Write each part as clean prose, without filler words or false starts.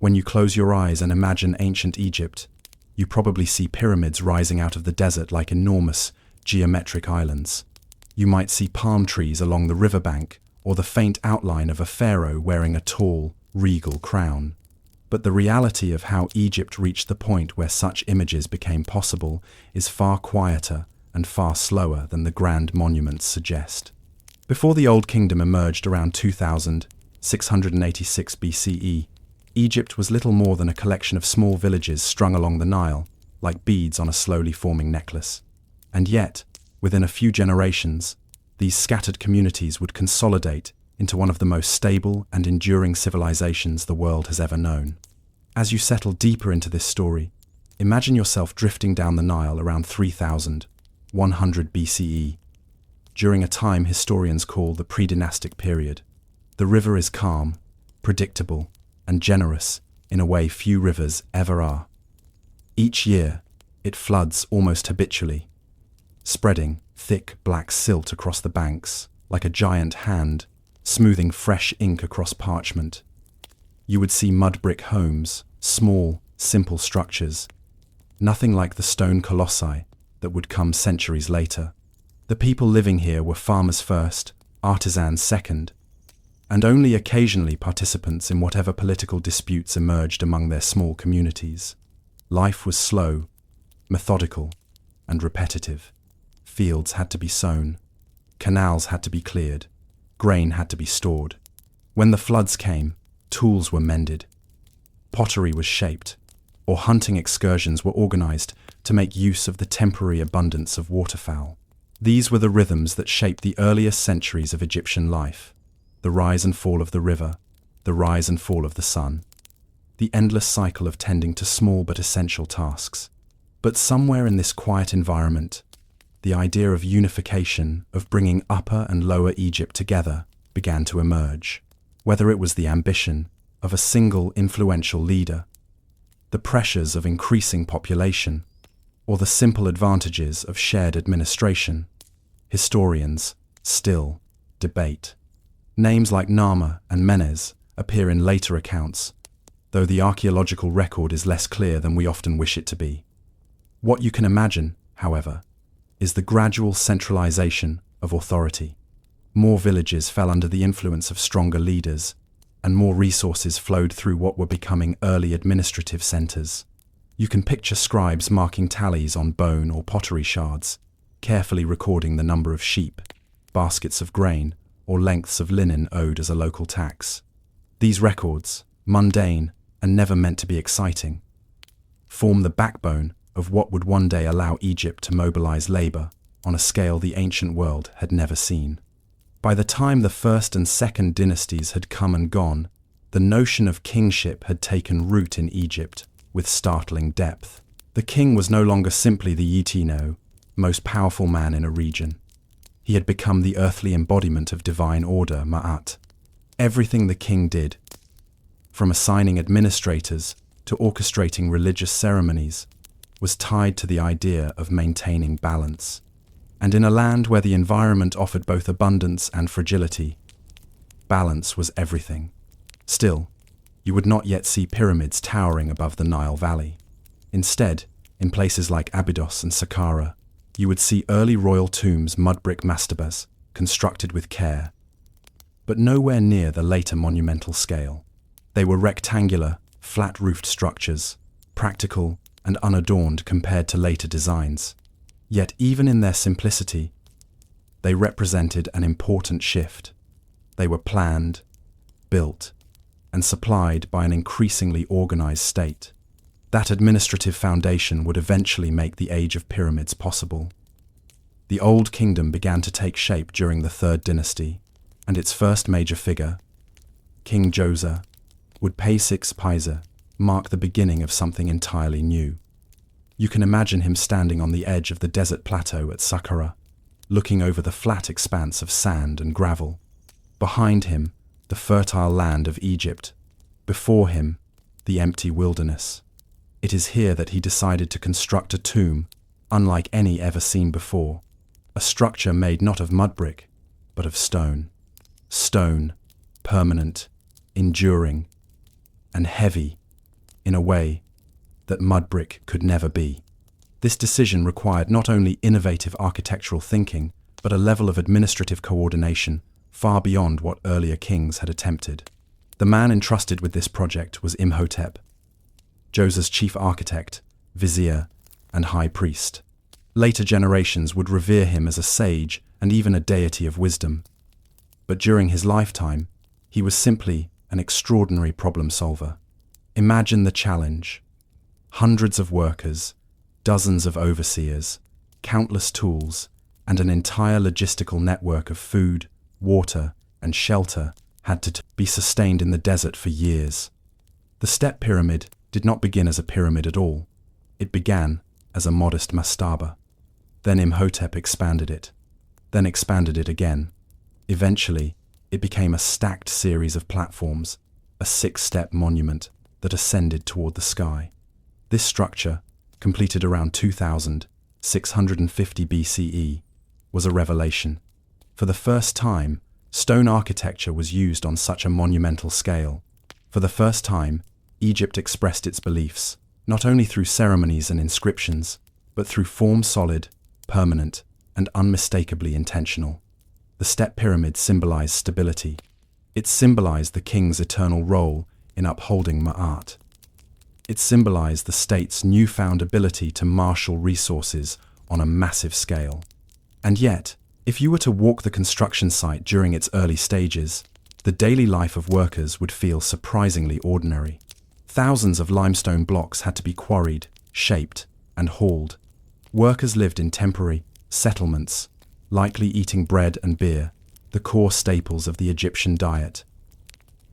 When you close your eyes and imagine ancient Egypt, you probably see pyramids rising out of the desert like enormous, geometric islands. You might see palm trees along the riverbank, or the faint outline of a pharaoh wearing a tall, regal crown. But the reality of how Egypt reached the point where such images became possible is far quieter and far slower than the grand monuments suggest. Before the Old Kingdom emerged around 2686 BCE, Egypt was little more than a collection of small villages strung along the Nile, like beads on a slowly forming necklace. And yet, within a few generations, these scattered communities would consolidate into one of the most stable and enduring civilizations the world has ever known. As you settle deeper into this story, imagine yourself drifting down the Nile around 3100 BCE, during a time historians call the pre-dynastic period. The river is calm, predictable, and generous in a way few rivers ever are. Each year, it floods almost habitually, spreading thick black silt across the banks like a giant hand, smoothing fresh ink across parchment. You would see mud brick homes, small, simple structures, nothing like the stone colossi that would come centuries later. The people living here were farmers first, artisans second, and only occasionally participants in whatever political disputes emerged among their small communities. Life was slow, methodical, and repetitive. Fields had to be sown, canals had to be cleared, grain had to be stored. When the floods came, tools were mended, pottery was shaped, or hunting excursions were organized to make use of the temporary abundance of waterfowl. These were the rhythms that shaped the earliest centuries of Egyptian life: the rise and fall of the river, the rise and fall of the sun, the endless cycle of tending to small but essential tasks. But somewhere in this quiet environment, the idea of unification, of bringing Upper and Lower Egypt together, began to emerge. Whether it was the ambition of a single influential leader, the pressures of increasing population, or the simple advantages of shared administration, historians still debate. Names like Narmer and Menes appear in later accounts, though the archaeological record is less clear than we often wish it to be. What you can imagine, however, is the gradual centralization of authority. More villages fell under the influence of stronger leaders, and more resources flowed through what were becoming early administrative centers. You can picture scribes marking tallies on bone or pottery shards, carefully recording the number of sheep, baskets of grain, or lengths of linen owed as a local tax. These records, mundane and never meant to be exciting, form the backbone of what would one day allow Egypt to mobilize labor on a scale the ancient world had never seen. By the time the first and second dynasties had come and gone, the notion of kingship had taken root in Egypt with startling depth. The king was no longer simply the Yitino, most powerful man in a region. He had become the earthly embodiment of divine order, Ma'at. Everything the king did, from assigning administrators to orchestrating religious ceremonies, was tied to the idea of maintaining balance. And in a land where the environment offered both abundance and fragility, balance was everything. Still, you would not yet see pyramids towering above the Nile Valley. Instead, in places like Abydos and Saqqara, you would see early royal tombs, mud brick mastabas, constructed with care, but nowhere near the later monumental scale. They were rectangular, flat-roofed structures, practical and unadorned compared to later designs. Yet even in their simplicity, they represented an important shift. They were planned, built, and supplied by an increasingly organized state. That administrative foundation would eventually make the age of pyramids possible. The Old Kingdom began to take shape during the Third Dynasty, and its first major figure, King Djoser, would Paisix mark the beginning of something entirely new. You can imagine him standing on the edge of the desert plateau at Saqqara, looking over the flat expanse of sand and gravel. Behind him, the fertile land of Egypt. Before him, the empty wilderness. It is here that he decided to construct a tomb, unlike any ever seen before. A structure made not of mud brick, but of stone. Stone, permanent, enduring, and heavy in a way that mud brick could never be. This decision required not only innovative architectural thinking, but a level of administrative coordination far beyond what earlier kings had attempted. The man entrusted with this project was Imhotep, Djoser's chief architect, vizier, and high priest. Later generations would revere him as a sage and even a deity of wisdom. But during his lifetime, he was simply an extraordinary problem solver. Imagine the challenge. Hundreds of workers, dozens of overseers, countless tools, and an entire logistical network of food, water, and shelter had to be sustained in the desert for years. The Step Pyramid did not begin as a pyramid at all. It began as a modest mastaba. Then Imhotep expanded it, then expanded it again. Eventually, it became a stacked series of platforms, a 6-step monument that ascended toward the sky. This structure, completed around 2650 BCE, was a revelation. For the first time, stone architecture was used on such a monumental scale. For the first time, Egypt expressed its beliefs, not only through ceremonies and inscriptions, but through form solid, permanent, and unmistakably intentional. The Step Pyramid symbolized stability. It symbolized the king's eternal role in upholding Ma'at. It symbolized the state's newfound ability to marshal resources on a massive scale. And yet, if you were to walk the construction site during its early stages, the daily life of workers would feel surprisingly ordinary. Thousands of limestone blocks had to be quarried, shaped, and hauled. Workers lived in temporary settlements, likely eating bread and beer, the core staples of the Egyptian diet.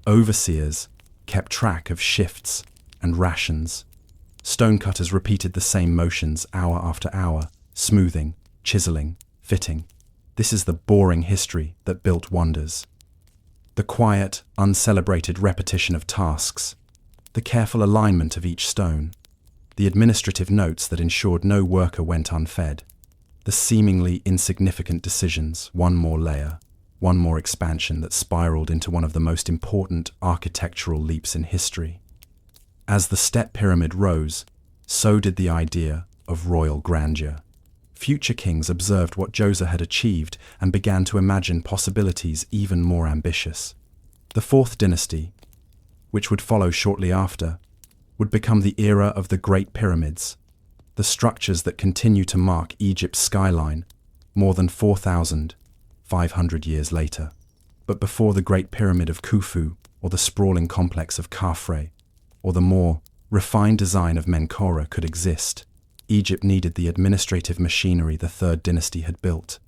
Overseers kept track of shifts and rations. Stonecutters repeated the same motions hour after hour, smoothing, chiseling, fitting. This is the boring history that built wonders. The quiet, uncelebrated repetition of tasks, the careful alignment of each stone, the administrative notes that ensured no worker went unfed, the seemingly insignificant decisions, one more layer, one more expansion that spiraled into one of the most important architectural leaps in history. As the Step Pyramid rose, so did the idea of royal grandeur. Future kings observed what Djoser had achieved and began to imagine possibilities even more ambitious. The Fourth Dynasty, which would follow shortly after, would become the era of the Great Pyramids, the structures that continue to mark Egypt's skyline more than 4,500 years later. But before the Great Pyramid of Khufu, or the sprawling complex of Khafre, or the more refined design of Menkaure could exist, Egypt needed the administrative machinery the Third Dynasty had built.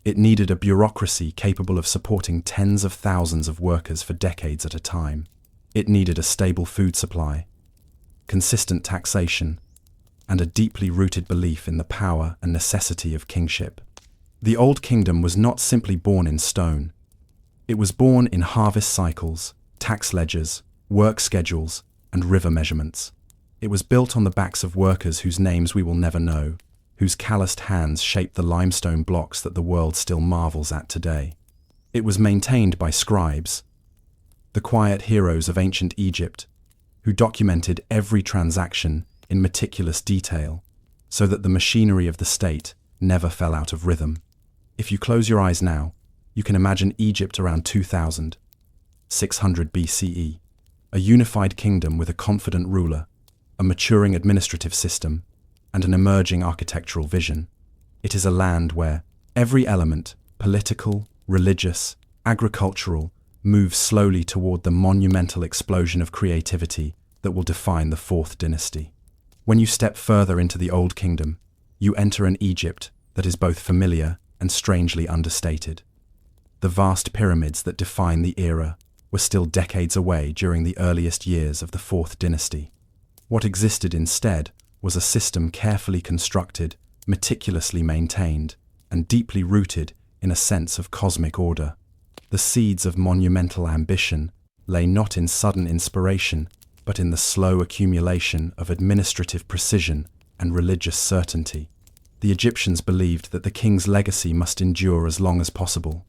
It needed a bureaucracy capable of supporting tens of thousands of workers for decades at a time. It needed a stable food supply, consistent taxation, and a deeply rooted belief in the power and necessity of kingship. The Old Kingdom was not simply born in stone. It was born in harvest cycles, tax ledgers, work schedules, and river measurements. It was built on the backs of workers whose names we will never know, whose calloused hands shaped the limestone blocks that the world still marvels at today. It was maintained by scribes, the quiet heroes of ancient Egypt, who documented every transaction in meticulous detail, so that the machinery of the state never fell out of rhythm. If you close your eyes now, you can imagine Egypt around 2600 BCE, a unified kingdom with a confident ruler, a maturing administrative system, and an emerging architectural vision. It is a land where every element, political, religious, agricultural, moves slowly toward the monumental explosion of creativity that will define the Fourth Dynasty. When you step further into the Old Kingdom, you enter an Egypt that is both familiar and strangely understated. The vast pyramids that define the era were still decades away during the earliest years of the Fourth Dynasty. What existed instead was a system carefully constructed, meticulously maintained, and deeply rooted in a sense of cosmic order. The seeds of monumental ambition lay not in sudden inspiration, but in the slow accumulation of administrative precision and religious certainty. The Egyptians believed that the king's legacy must endure as long as possible,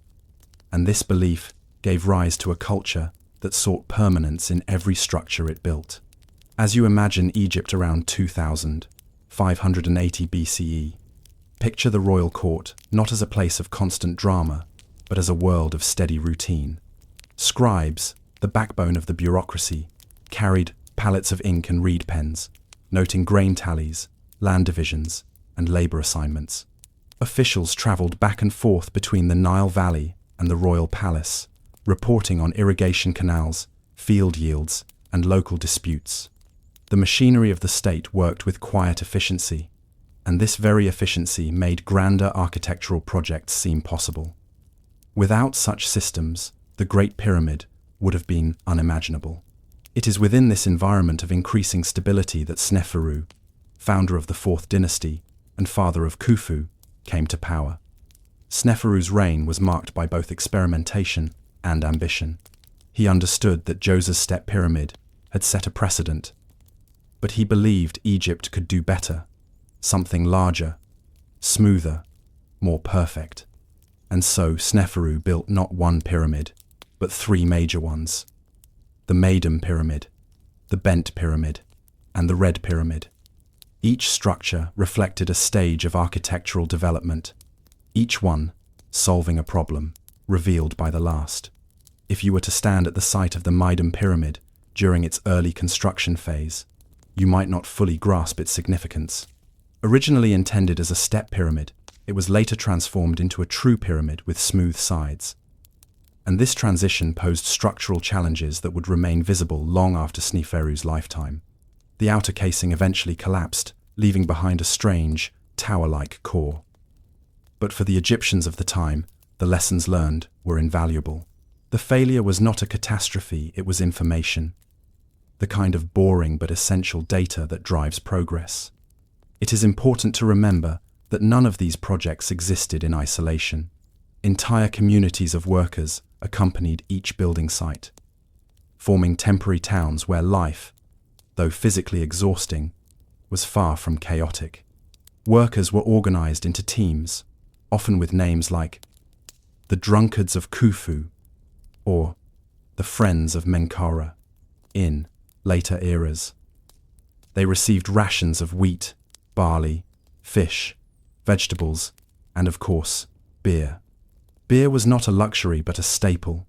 and this belief gave rise to a culture that sought permanence in every structure it built. As you imagine Egypt around 2580 BCE, picture the royal court not as a place of constant drama, but as a world of steady routine. Scribes, the backbone of the bureaucracy, carried pallets of ink and reed pens, noting grain tallies, land divisions, and labor assignments. Officials traveled back and forth between the Nile Valley and the royal palace, reporting on irrigation canals, field yields, and local disputes. The machinery of the state worked with quiet efficiency, and this very efficiency made grander architectural projects seem possible. Without such systems, the Great Pyramid would have been unimaginable. It is within this environment of increasing stability that Sneferu, founder of the Fourth Dynasty and father of Khufu, came to power. Sneferu's reign was marked by both experimentation and ambition. He understood that Djoser's step pyramid had set a precedent, but he believed Egypt could do better, something larger, smoother, more perfect. And so Sneferu built not one pyramid, but three major ones: the Maiden Pyramid, the Bent Pyramid, and the Red Pyramid. Each structure reflected a stage of architectural development, each one solving a problem revealed by the last. If you were to stand at the site of the Maiden Pyramid during its early construction phase, you might not fully grasp its significance. Originally intended as a step pyramid, it was later transformed into a true pyramid with smooth sides. And this transition posed structural challenges that would remain visible long after Sneferu's lifetime. The outer casing eventually collapsed, leaving behind a strange, tower-like core. But for the Egyptians of the time, the lessons learned were invaluable. The failure was not a catastrophe, it was information. The kind of boring but essential data that drives progress. It is important to remember that none of these projects existed in isolation. Entire communities of workers accompanied each building site, forming temporary towns where life, though physically exhausting, was far from chaotic. Workers were organized into teams, often with names like the Drunkards of Khufu or the Friends of Menkaura in later eras. They received rations of wheat, barley, fish, vegetables, and of course, beer. Beer was not a luxury but a staple,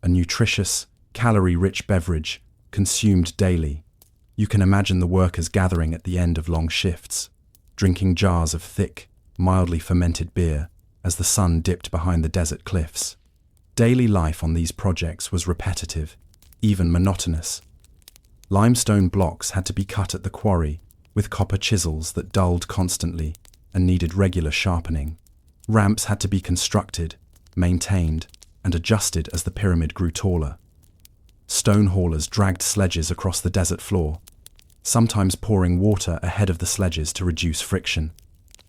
a nutritious, calorie-rich beverage consumed daily. You can imagine the workers gathering at the end of long shifts, drinking jars of thick, mildly fermented beer as the sun dipped behind the desert cliffs. Daily life on these projects was repetitive, even monotonous. Limestone blocks had to be cut at the quarry with copper chisels that dulled constantly and needed regular sharpening. Ramps had to be constructed, maintained, and adjusted as the pyramid grew taller. Stone haulers dragged sledges across the desert floor, sometimes pouring water ahead of the sledges to reduce friction.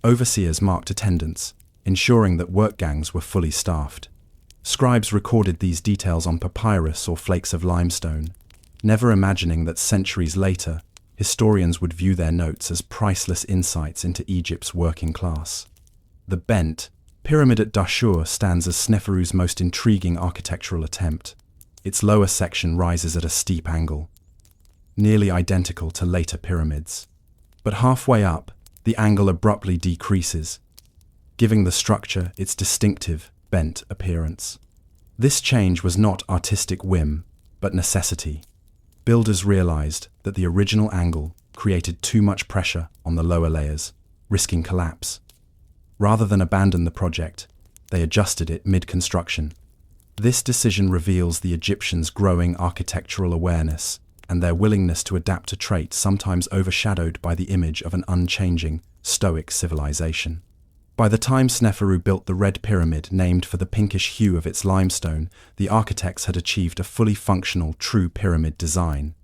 Overseers marked attendance, ensuring that work gangs were fully staffed. Scribes recorded these details on papyrus or flakes of limestone, never imagining that centuries later, historians would view their notes as priceless insights into Egypt's working class. The Bent Pyramid at Dahshur stands as Sneferu's most intriguing architectural attempt. Its lower section rises at a steep angle, nearly identical to later pyramids. But halfway up, the angle abruptly decreases, giving the structure its distinctive, bent appearance. This change was not artistic whim, but necessity. Builders realized that the original angle created too much pressure on the lower layers, risking collapse. Rather than abandon the project, they adjusted it mid-construction. This decision reveals the Egyptians' growing architectural awareness and their willingness to adapt a trait sometimes overshadowed by the image of an unchanging, stoic civilization. By the time Sneferu built the Red Pyramid, named for the pinkish hue of its limestone, the architects had achieved a fully functional, true pyramid design.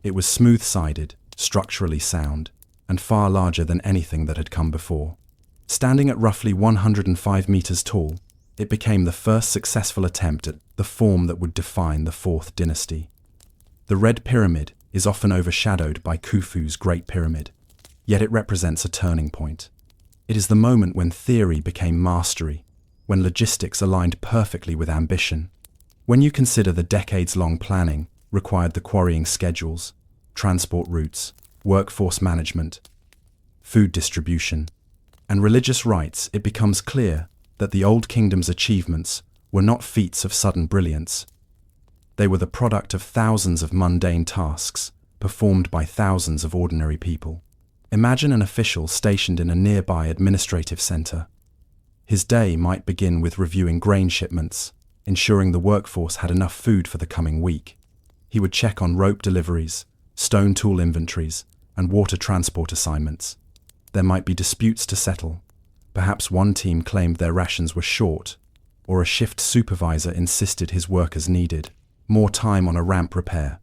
It was smooth-sided, structurally sound, and far larger than anything that had come before. Standing at roughly 105 meters tall, it became the first successful attempt at the form that would define the Fourth Dynasty. The Red Pyramid is often overshadowed by Khufu's Great Pyramid, yet it represents a turning point. It is the moment when theory became mastery, when logistics aligned perfectly with ambition. When you consider the decades-long planning required, the quarrying schedules, transport routes, workforce management, food distribution, and religious rites, it becomes clear that the Old Kingdom's achievements were not feats of sudden brilliance. They were the product of thousands of mundane tasks performed by thousands of ordinary people. Imagine an official stationed in a nearby administrative center. His day might begin with reviewing grain shipments, ensuring the workforce had enough food for the coming week. He would check on rope deliveries, stone tool inventories, and water transport assignments. There might be disputes to settle. Perhaps one team claimed their rations were short, or a shift supervisor insisted his workers needed more time on a ramp repair.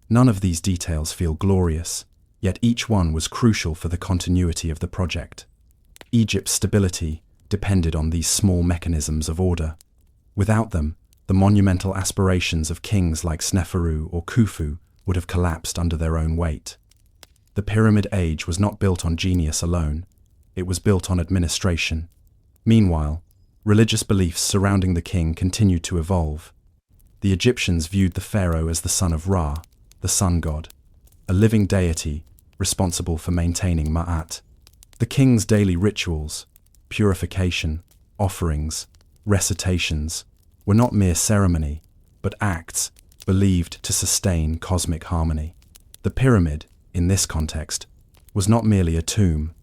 None of these details feel glorious, yet each one was crucial for the continuity of the project. Egypt's stability depended on these small mechanisms of order. Without them, the monumental aspirations of kings like Sneferu or Khufu would have collapsed under their own weight. The Pyramid Age was not built on genius alone, it was built on administration. Meanwhile, religious beliefs surrounding the king continued to evolve. The Egyptians viewed the pharaoh as the son of Ra, the sun god, a living deity responsible for maintaining Ma'at. The king's daily rituals, purification, offerings, recitations, were not mere ceremony, but acts believed to sustain cosmic harmony. The pyramid, in this context, was not merely a tomb,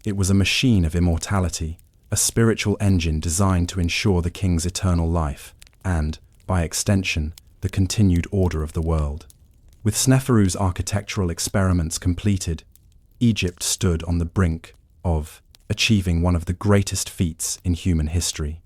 it was a machine of immortality, a spiritual engine designed to ensure the king's eternal life and, by extension, the continued order of the world. With Sneferu's architectural experiments completed, Egypt stood on the brink of achieving one of the greatest feats in human history.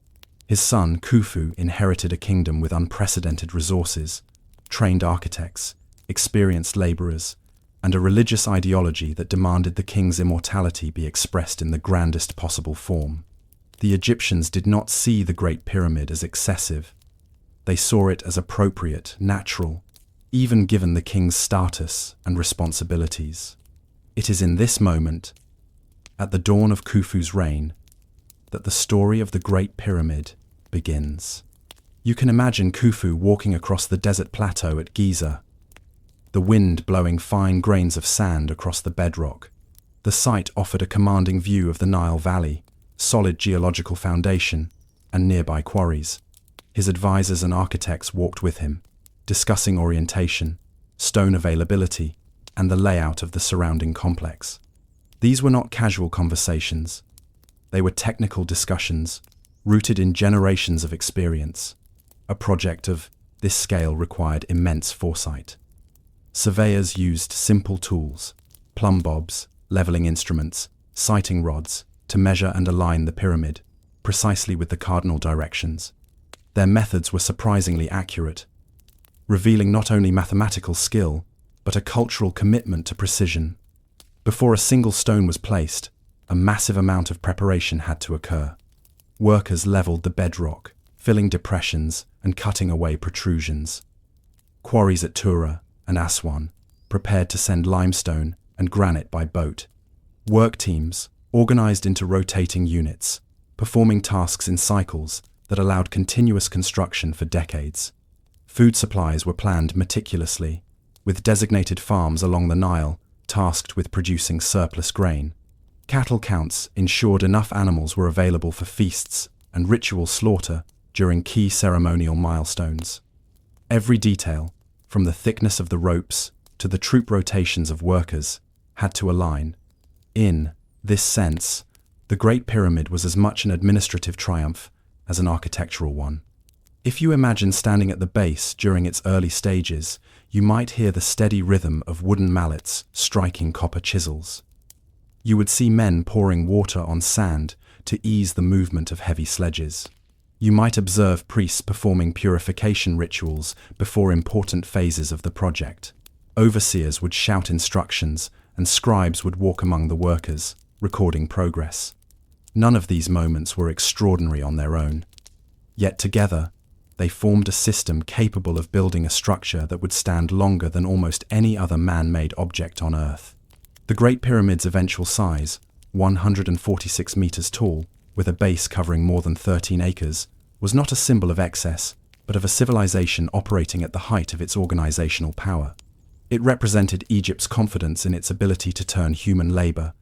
His son, Khufu, inherited a kingdom with unprecedented resources, trained architects, experienced laborers, and a religious ideology that demanded the king's immortality be expressed in the grandest possible form. The Egyptians did not see the Great Pyramid as excessive. They saw it as appropriate, natural, even given the king's status and responsibilities. It is in this moment, at the dawn of Khufu's reign, that the story of the Great Pyramid begins. You can imagine Khufu walking across the desert plateau at Giza, the wind blowing fine grains of sand across the bedrock. The site offered a commanding view of the Nile Valley, solid geological foundation, and nearby quarries. His advisors and architects walked with him, discussing orientation, stone availability, and the layout of the surrounding complex. These were not casual conversations. They were technical discussions, rooted in generations of experience. A project of this scale required immense foresight. Surveyors used simple tools, plumb bobs, leveling instruments, sighting rods, to measure and align the pyramid, precisely with the cardinal directions. Their methods were surprisingly accurate, revealing not only mathematical skill, but a cultural commitment to precision. Before a single stone was placed, a massive amount of preparation had to occur. Workers leveled the bedrock, filling depressions and cutting away protrusions. Quarries at Tura and Aswan prepared to send limestone and granite by boat. Work teams, organized into rotating units, performing tasks in cycles that allowed continuous construction for decades. Food supplies were planned meticulously, with designated farms along the Nile tasked with producing surplus grain. Cattle counts ensured enough animals were available for feasts and ritual slaughter during key ceremonial milestones. Every detail, from the thickness of the ropes to the troop rotations of workers, had to align. In this sense, the Great Pyramid was as much an administrative triumph as an architectural one. If you imagine standing at the base during its early stages, you might hear the steady rhythm of wooden mallets striking copper chisels. You would see men pouring water on sand to ease the movement of heavy sledges. You might observe priests performing purification rituals before important phases of the project. Overseers would shout instructions, and scribes would walk among the workers, recording progress. None of these moments were extraordinary on their own. Yet together, they formed a system capable of building a structure that would stand longer than almost any other man-made object on Earth. The Great Pyramid's eventual size, 146 meters tall, with a base covering more than 13 acres, was not a symbol of excess, but of a civilization operating at the height of its organizational power. It represented Egypt's confidence in its ability to turn human labor,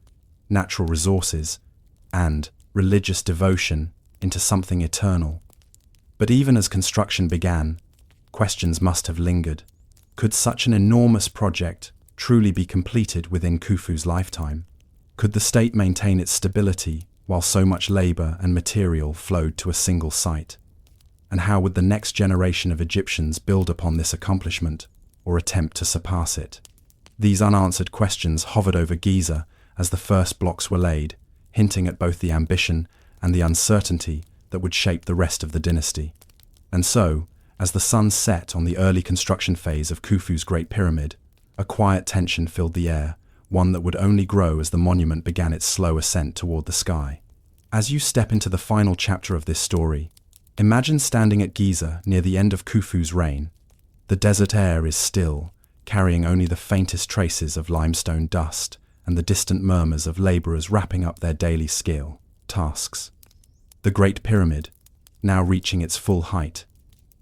natural resources, and religious devotion into something eternal. But even as construction began, questions must have lingered. Could such an enormous project truly be completed within Khufu's lifetime? Could the state maintain its stability while so much labor and material flowed to a single site? And how would the next generation of Egyptians build upon this accomplishment or attempt to surpass it? These unanswered questions hovered over Giza as the first blocks were laid, hinting at both the ambition and the uncertainty that would shape the rest of the dynasty. And so, as the sun set on the early construction phase of Khufu's Great Pyramid, a quiet tension filled the air, one that would only grow as the monument began its slow ascent toward the sky. As you step into the final chapter of this story, imagine standing at Giza near the end of Khufu's reign. The desert air is still, carrying only the faintest traces of limestone dust and the distant murmurs of laborers wrapping up their daily skill tasks. The Great Pyramid, now reaching its full height,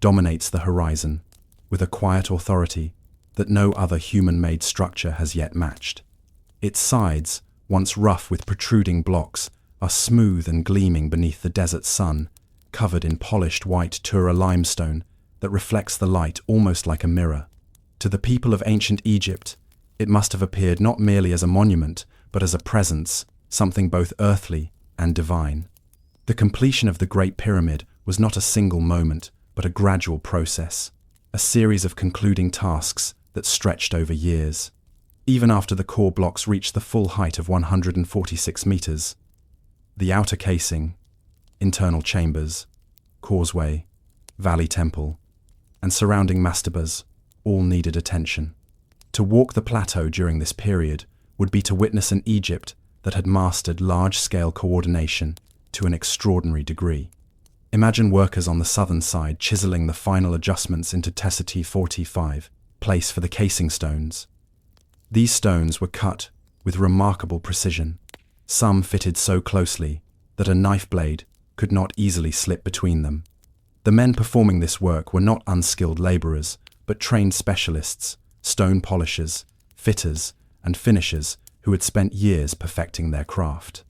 dominates the horizon with a quiet authority that no other human-made structure has yet matched. Its sides, once rough with protruding blocks, are smooth and gleaming beneath the desert sun, covered in polished white Tura limestone that reflects the light almost like a mirror. To the people of ancient Egypt, it must have appeared not merely as a monument, but as a presence, something both earthly and divine. The completion of the Great Pyramid was not a single moment, but a gradual process, a series of concluding tasks that stretched over years. Even after the core blocks reached the full height of 146 meters, the outer casing, internal chambers, causeway, valley temple, and surrounding mastabas all needed attention. To walk the plateau during this period would be to witness an Egypt that had mastered large-scale coordination to an extraordinary degree. Imagine workers on the southern side chiseling the final adjustments into Tesseract 45, place for the casing stones. These stones were cut with remarkable precision, some fitted so closely that a knife blade could not easily slip between them. The men performing this work were not unskilled laborers, but trained specialists, stone polishers, fitters, and finishers who had spent years perfecting their craft.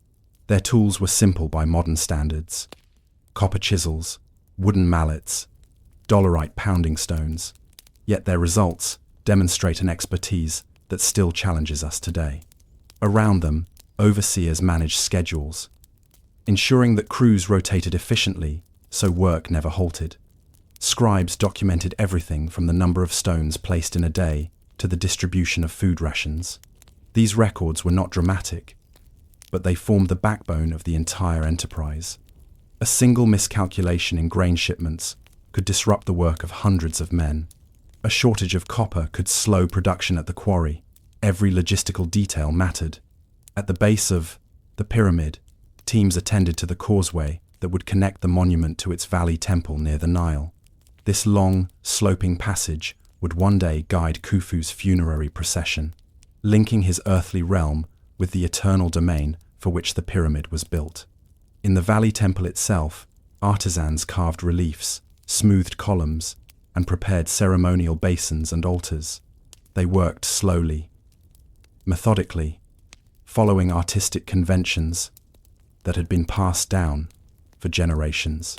Their tools were simple by modern standards: copper chisels, wooden mallets, dolerite pounding stones. Yet their results demonstrate an expertise that still challenges us today. Around them, overseers managed schedules, ensuring that crews rotated efficiently so work never halted. Scribes documented everything from the number of stones placed in a day to the distribution of food rations. These records were not dramatic, but they formed the backbone of the entire enterprise. A single miscalculation in grain shipments could disrupt the work of hundreds of men. A shortage of copper could slow production at the quarry. Every logistical detail mattered. At the base of the pyramid, teams attended to the causeway that would connect the monument to its valley temple near the Nile. This long, sloping passage would one day guide Khufu's funerary procession, linking his earthly realm with the eternal domain for which the pyramid was built. In the valley temple itself, artisans carved reliefs, smoothed columns, and prepared ceremonial basins and altars. They worked slowly, methodically, following artistic conventions that had been passed down for generations.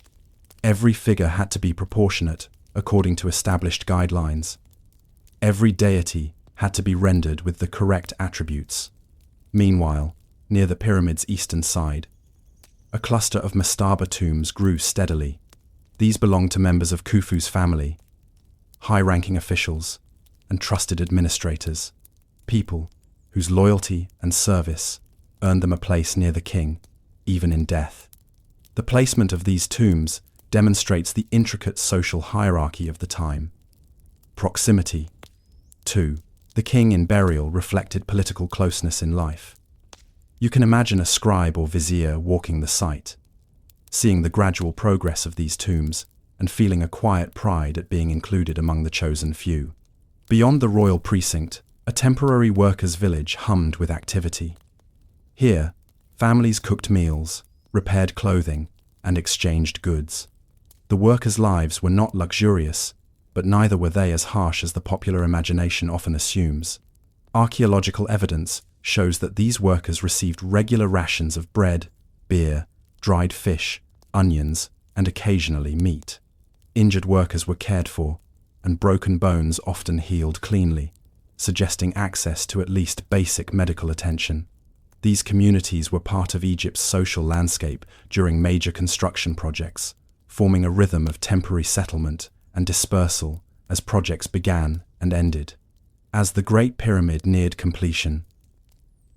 Every figure had to be proportionate according to established guidelines. Every deity had to be rendered with the correct attributes. Meanwhile, near the pyramid's eastern side, a cluster of mastaba tombs grew steadily. These belonged to members of Khufu's family, high-ranking officials, and trusted administrators, people whose loyalty and service earned them a place near the king, even in death. The placement of these tombs demonstrates the intricate social hierarchy of the time. Proximity. 2. The king in burial reflected political closeness in life. You can imagine a scribe or vizier walking the site, seeing the gradual progress of these tombs and feeling a quiet pride at being included among the chosen few. Beyond the royal precinct, a temporary workers' village hummed with activity. Here, families cooked meals, repaired clothing, and exchanged goods. The workers' lives were not luxurious, but neither were they as harsh as the popular imagination often assumes. Archaeological evidence shows that these workers received regular rations of bread, beer, dried fish, onions, and occasionally meat. Injured workers were cared for, and broken bones often healed cleanly, suggesting access to at least basic medical attention. These communities were part of Egypt's social landscape during major construction projects, forming a rhythm of temporary settlement and dispersal as projects began and ended. As the Great Pyramid neared completion,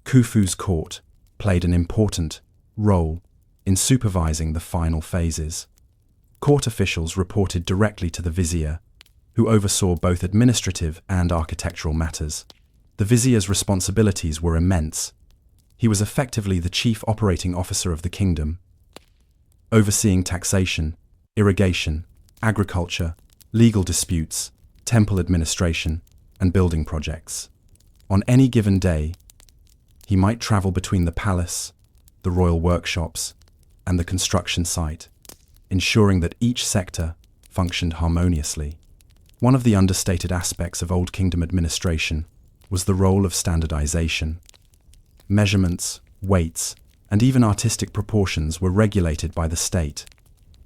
Khufu's court played an important role in supervising the final phases. Court officials reported directly to the vizier, who oversaw both administrative and architectural matters. The vizier's responsibilities were immense. He was effectively the chief operating officer of the kingdom, overseeing taxation, irrigation, agriculture, legal disputes, temple administration, and building projects. On any given day, he might travel between the palace, the royal workshops, and the construction site, ensuring that each sector functioned harmoniously. One of the understated aspects of Old Kingdom administration was the role of standardization. Measurements, weights, and even artistic proportions were regulated by the state.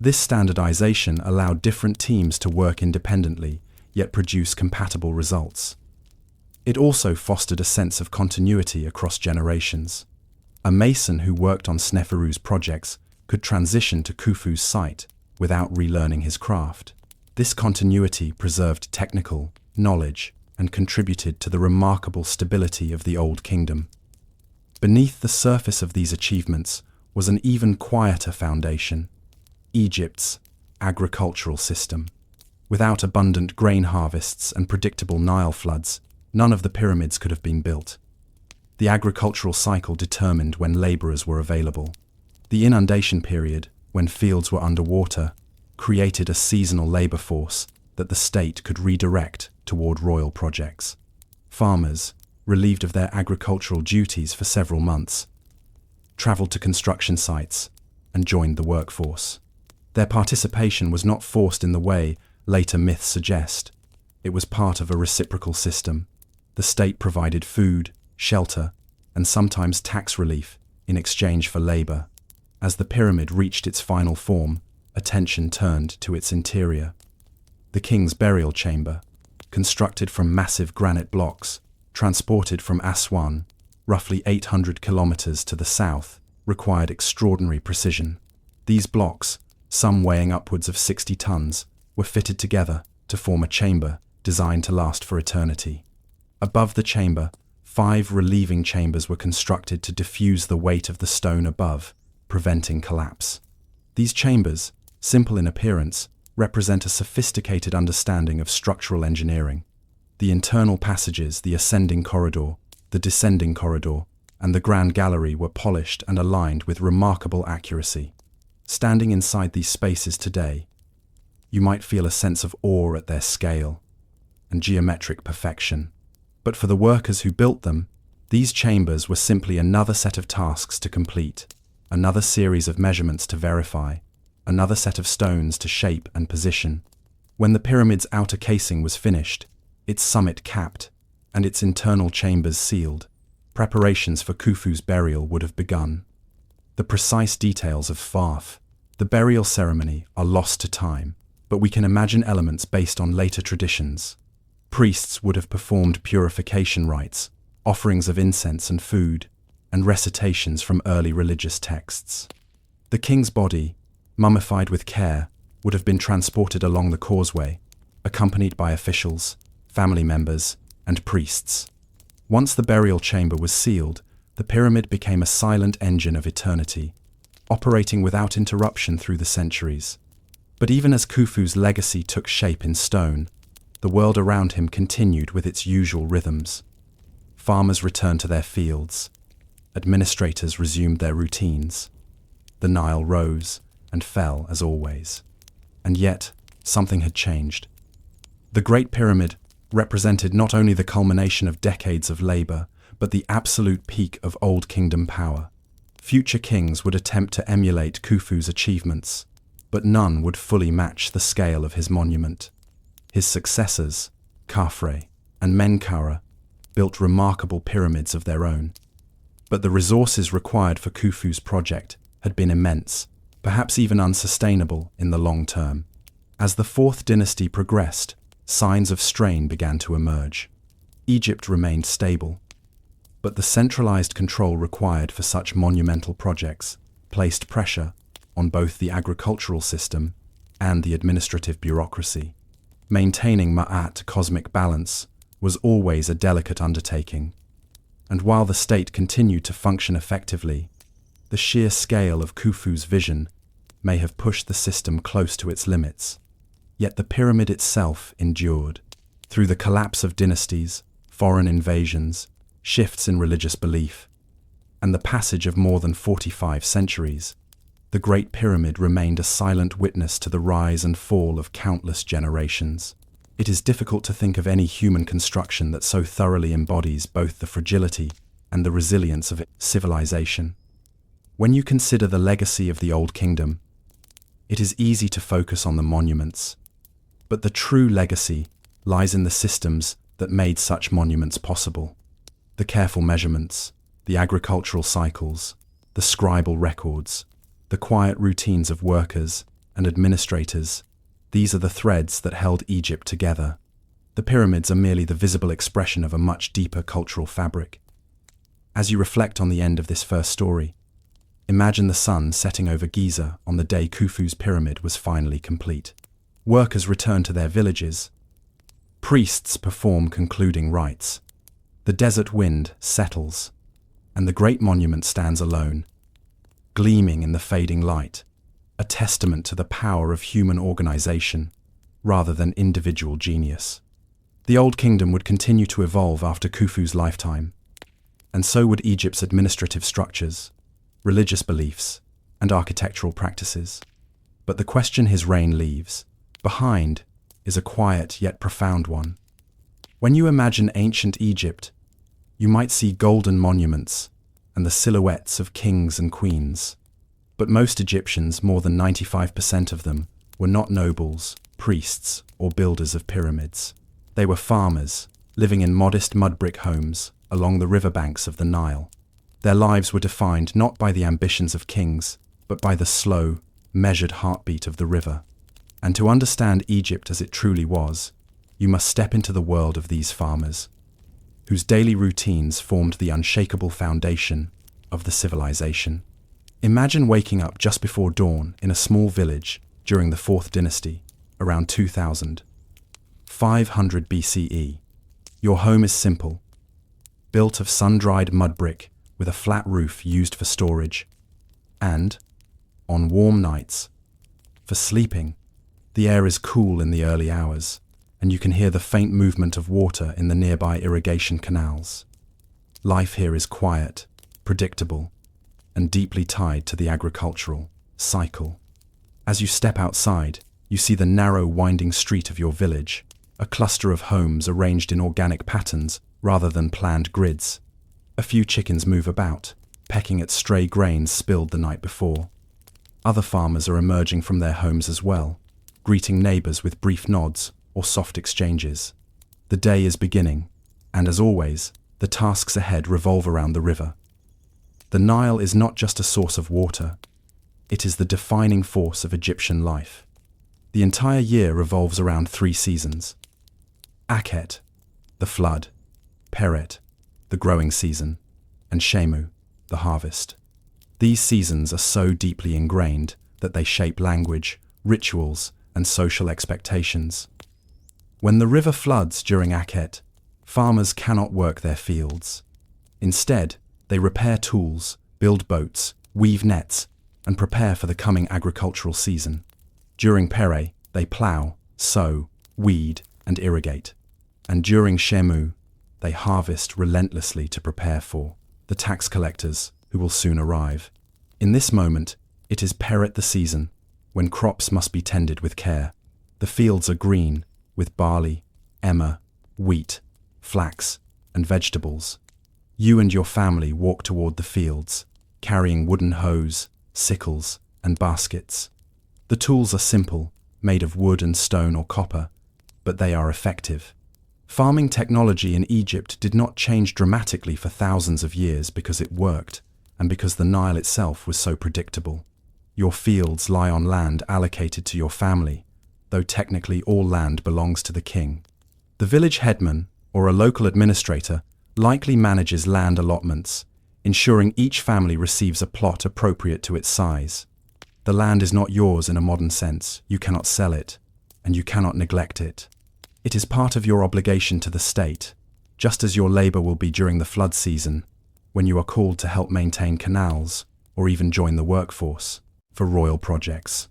This standardization allowed different teams to work independently, yet produce compatible results. It also fostered a sense of continuity across generations. A mason who worked on Sneferu's projects could transition to Khufu's site without relearning his craft. This continuity preserved technical knowledge and contributed to the remarkable stability of the Old Kingdom. Beneath the surface of these achievements was an even quieter foundation: Egypt's agricultural system. Without abundant grain harvests and predictable Nile floods, none of the pyramids could have been built. The agricultural cycle determined when laborers were available. The inundation period, when fields were underwater, created a seasonal labor force that the state could redirect toward royal projects. Farmers, relieved of their agricultural duties for several months, traveled to construction sites and joined the workforce. Their participation was not forced in the way later myths suggest. It was part of a reciprocal system. The state provided food, shelter, and sometimes tax relief in exchange for labor. As the pyramid reached its final form, attention turned to its interior. The king's burial chamber, constructed from massive granite blocks, transported from Aswan, roughly 800 kilometers to the south, required extraordinary precision. These blocks, some weighing upwards of 60 tons, were fitted together to form a chamber designed to last for eternity. Above the chamber, 5 relieving chambers were constructed to diffuse the weight of the stone above, preventing collapse. These chambers, simple in appearance, represent a sophisticated understanding of structural engineering. The internal passages, the ascending corridor, the descending corridor, and the grand gallery were polished and aligned with remarkable accuracy. Standing inside these spaces today, you might feel a sense of awe at their scale and geometric perfection. But for the workers who built them, these chambers were simply another set of tasks to complete, another series of measurements to verify, another set of stones to shape and position. When the pyramid's outer casing was finished, its summit capped, and its internal chambers sealed, preparations for Khufu's burial would have begun. The precise details of Faf, the burial ceremony, are lost to time, but we can imagine elements based on later traditions. Priests would have performed purification rites, offerings of incense and food, and recitations from early religious texts. The king's body, mummified with care, would have been transported along the causeway, accompanied by officials, family members, and priests. Once the burial chamber was sealed, the pyramid became a silent engine of eternity, operating without interruption through the centuries. But even as Khufu's legacy took shape in stone, the world around him continued with its usual rhythms. Farmers returned to their fields. Administrators resumed their routines. The Nile rose and fell as always. And yet, something had changed. The Great Pyramid represented not only the culmination of decades of labor, but the absolute peak of Old Kingdom power. Future kings would attempt to emulate Khufu's achievements, but none would fully match the scale of his monument. His successors, Khafre and Menkaure, built remarkable pyramids of their own. But the resources required for Khufu's project had been immense, perhaps even unsustainable in the long term. As the Fourth Dynasty progressed, signs of strain began to emerge. Egypt remained stable, but the centralized control required for such monumental projects placed pressure on both the agricultural system and the administrative bureaucracy. Maintaining Ma'at cosmic balance was always a delicate undertaking, and while the state continued to function effectively, the sheer scale of Khufu's vision may have pushed the system close to its limits. Yet the pyramid itself endured. Through the collapse of dynasties, foreign invasions, shifts in religious belief, and the passage of more than 45 centuries, the Great Pyramid remained a silent witness to the rise and fall of countless generations. It is difficult to think of any human construction that so thoroughly embodies both the fragility and the resilience of civilization. When you consider the legacy of the Old Kingdom, it is easy to focus on the monuments, but the true legacy lies in the systems that made such monuments possible. The careful measurements, the agricultural cycles, the scribal records, the quiet routines of workers and administrators, these are the threads that held Egypt together. The pyramids are merely the visible expression of a much deeper cultural fabric. As you reflect on the end of this first story, imagine the sun setting over Giza on the day Khufu's pyramid was finally complete. Workers return to their villages. Priests perform concluding rites. The desert wind settles, and the great monument stands alone, gleaming in the fading light, a testament to the power of human organization rather than individual genius. The Old Kingdom would continue to evolve after Khufu's lifetime, and so would Egypt's administrative structures, religious beliefs, and architectural practices. But the question his reign leaves behind is a quiet yet profound one. When you imagine ancient Egypt, you might see golden monuments and the silhouettes of kings and queens. But most Egyptians, more than 95% of them, were not nobles, priests, or builders of pyramids. They were farmers, living in modest mud brick homes along the riverbanks of the Nile. Their lives were defined not by the ambitions of kings, but by the slow, measured heartbeat of the river. And to understand Egypt as it truly was, you must step into the world of these farmers, whose daily routines formed the unshakable foundation of the civilization. Imagine waking up just before dawn in a small village during the Fourth Dynasty, around 2500 BCE. Your home is simple, built of sun-dried mud brick with a flat roof used for storage, and, on warm nights, for sleeping. The air is cool in the early hours, and you can hear the faint movement of water in the nearby irrigation canals. Life here is quiet, predictable, and deeply tied to the agricultural cycle. As you step outside, you see the narrow, winding street of your village, a cluster of homes arranged in organic patterns rather than planned grids. A few chickens move about, pecking at stray grains spilled the night before. Other farmers are emerging from their homes as well, greeting neighbors with brief nods or soft exchanges. The day is beginning, and as always, the tasks ahead revolve around the river. The Nile is not just a source of water, it is the defining force of Egyptian life. The entire year revolves around 3 seasons: Akhet, the flood; Peret, the growing season; and Shemu, the harvest. These seasons are so deeply ingrained that they shape language, rituals, and social expectations. When the river floods during Akhet, farmers cannot work their fields. Instead, they repair tools, build boats, weave nets, and prepare for the coming agricultural season. During Peret, they plough, sow, weed, and irrigate. And during Shemu, they harvest relentlessly to prepare for the tax collectors who will soon arrive. In this moment, it is Peret the season, when crops must be tended with care. The fields are green, with barley, emmer, wheat, flax, and vegetables. You and your family walk toward the fields, carrying wooden hoes, sickles, and baskets. The tools are simple, made of wood and stone or copper, but they are effective. Farming technology in Egypt did not change dramatically for thousands of years because it worked, and because the Nile itself was so predictable. Your fields lie on land allocated to your family, though technically all land belongs to the king. The village headman, or a local administrator, likely manages land allotments, ensuring each family receives a plot appropriate to its size. The land is not yours in a modern sense. You cannot sell it, and you cannot neglect it. It is part of your obligation to the state, just as your labor will be during the flood season, when you are called to help maintain canals, or even join the workforce, for royal projects.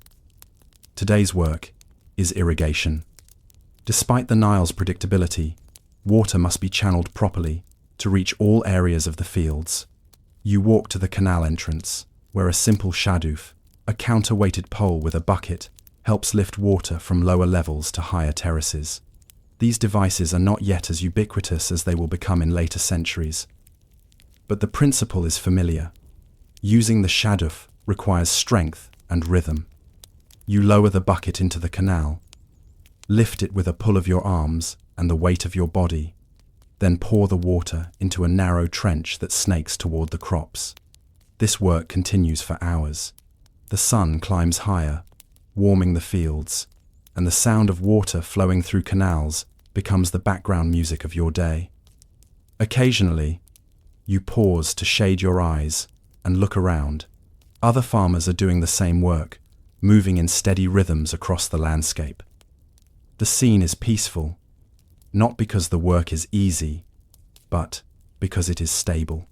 Today's work is irrigation. Despite the Nile's predictability, water must be channeled properly to reach all areas of the fields. You walk to the canal entrance, where a simple shaduf, a counterweighted pole with a bucket, helps lift water from lower levels to higher terraces. These devices are not yet as ubiquitous as they will become in later centuries. But the principle is familiar. Using the shaduf requires strength and rhythm. You lower the bucket into the canal, lift it with a pull of your arms and the weight of your body, then pour the water into a narrow trench that snakes toward the crops. This work continues for hours. The sun climbs higher, warming the fields, and the sound of water flowing through canals becomes the background music of your day. Occasionally, you pause to shade your eyes and look around. Other farmers are doing the same work, moving in steady rhythms across the landscape. The scene is peaceful, not because the work is easy, but because it is stable.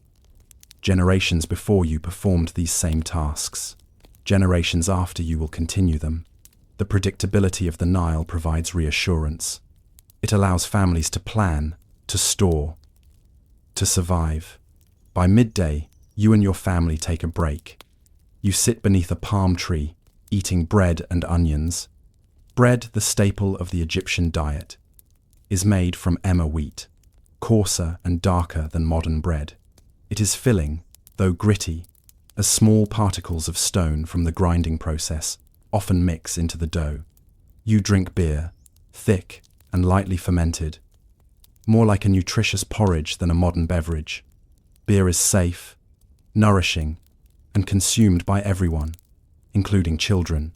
Generations before you performed these same tasks. Generations after you will continue them. The predictability of the Nile provides reassurance. It allows families to plan, to store, to survive. By midday, you and your family take a break. You sit beneath a palm tree, eating bread and onions. Bread, the staple of the Egyptian diet, is made from emmer wheat, coarser and darker than modern bread. It is filling, though gritty, as small particles of stone from the grinding process often mix into the dough. You drink beer, thick and lightly fermented, more like a nutritious porridge than a modern beverage. Beer is safe, nourishing, and consumed by everyone, including children.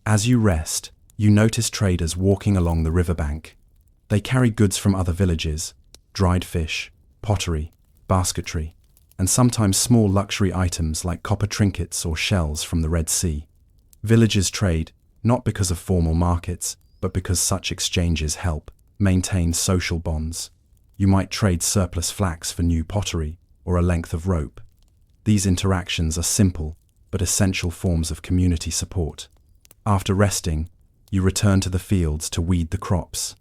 As you rest, you notice traders walking along the riverbank. They carry goods from other villages, dried fish, pottery, basketry, and sometimes small luxury items like copper trinkets or shells from the Red Sea. Villages trade not because of formal markets, but because such exchanges help maintain social bonds. You might trade surplus flax for new pottery or a length of rope. These interactions are simple but essential forms of community support. After resting, you return to the fields to weed the crops.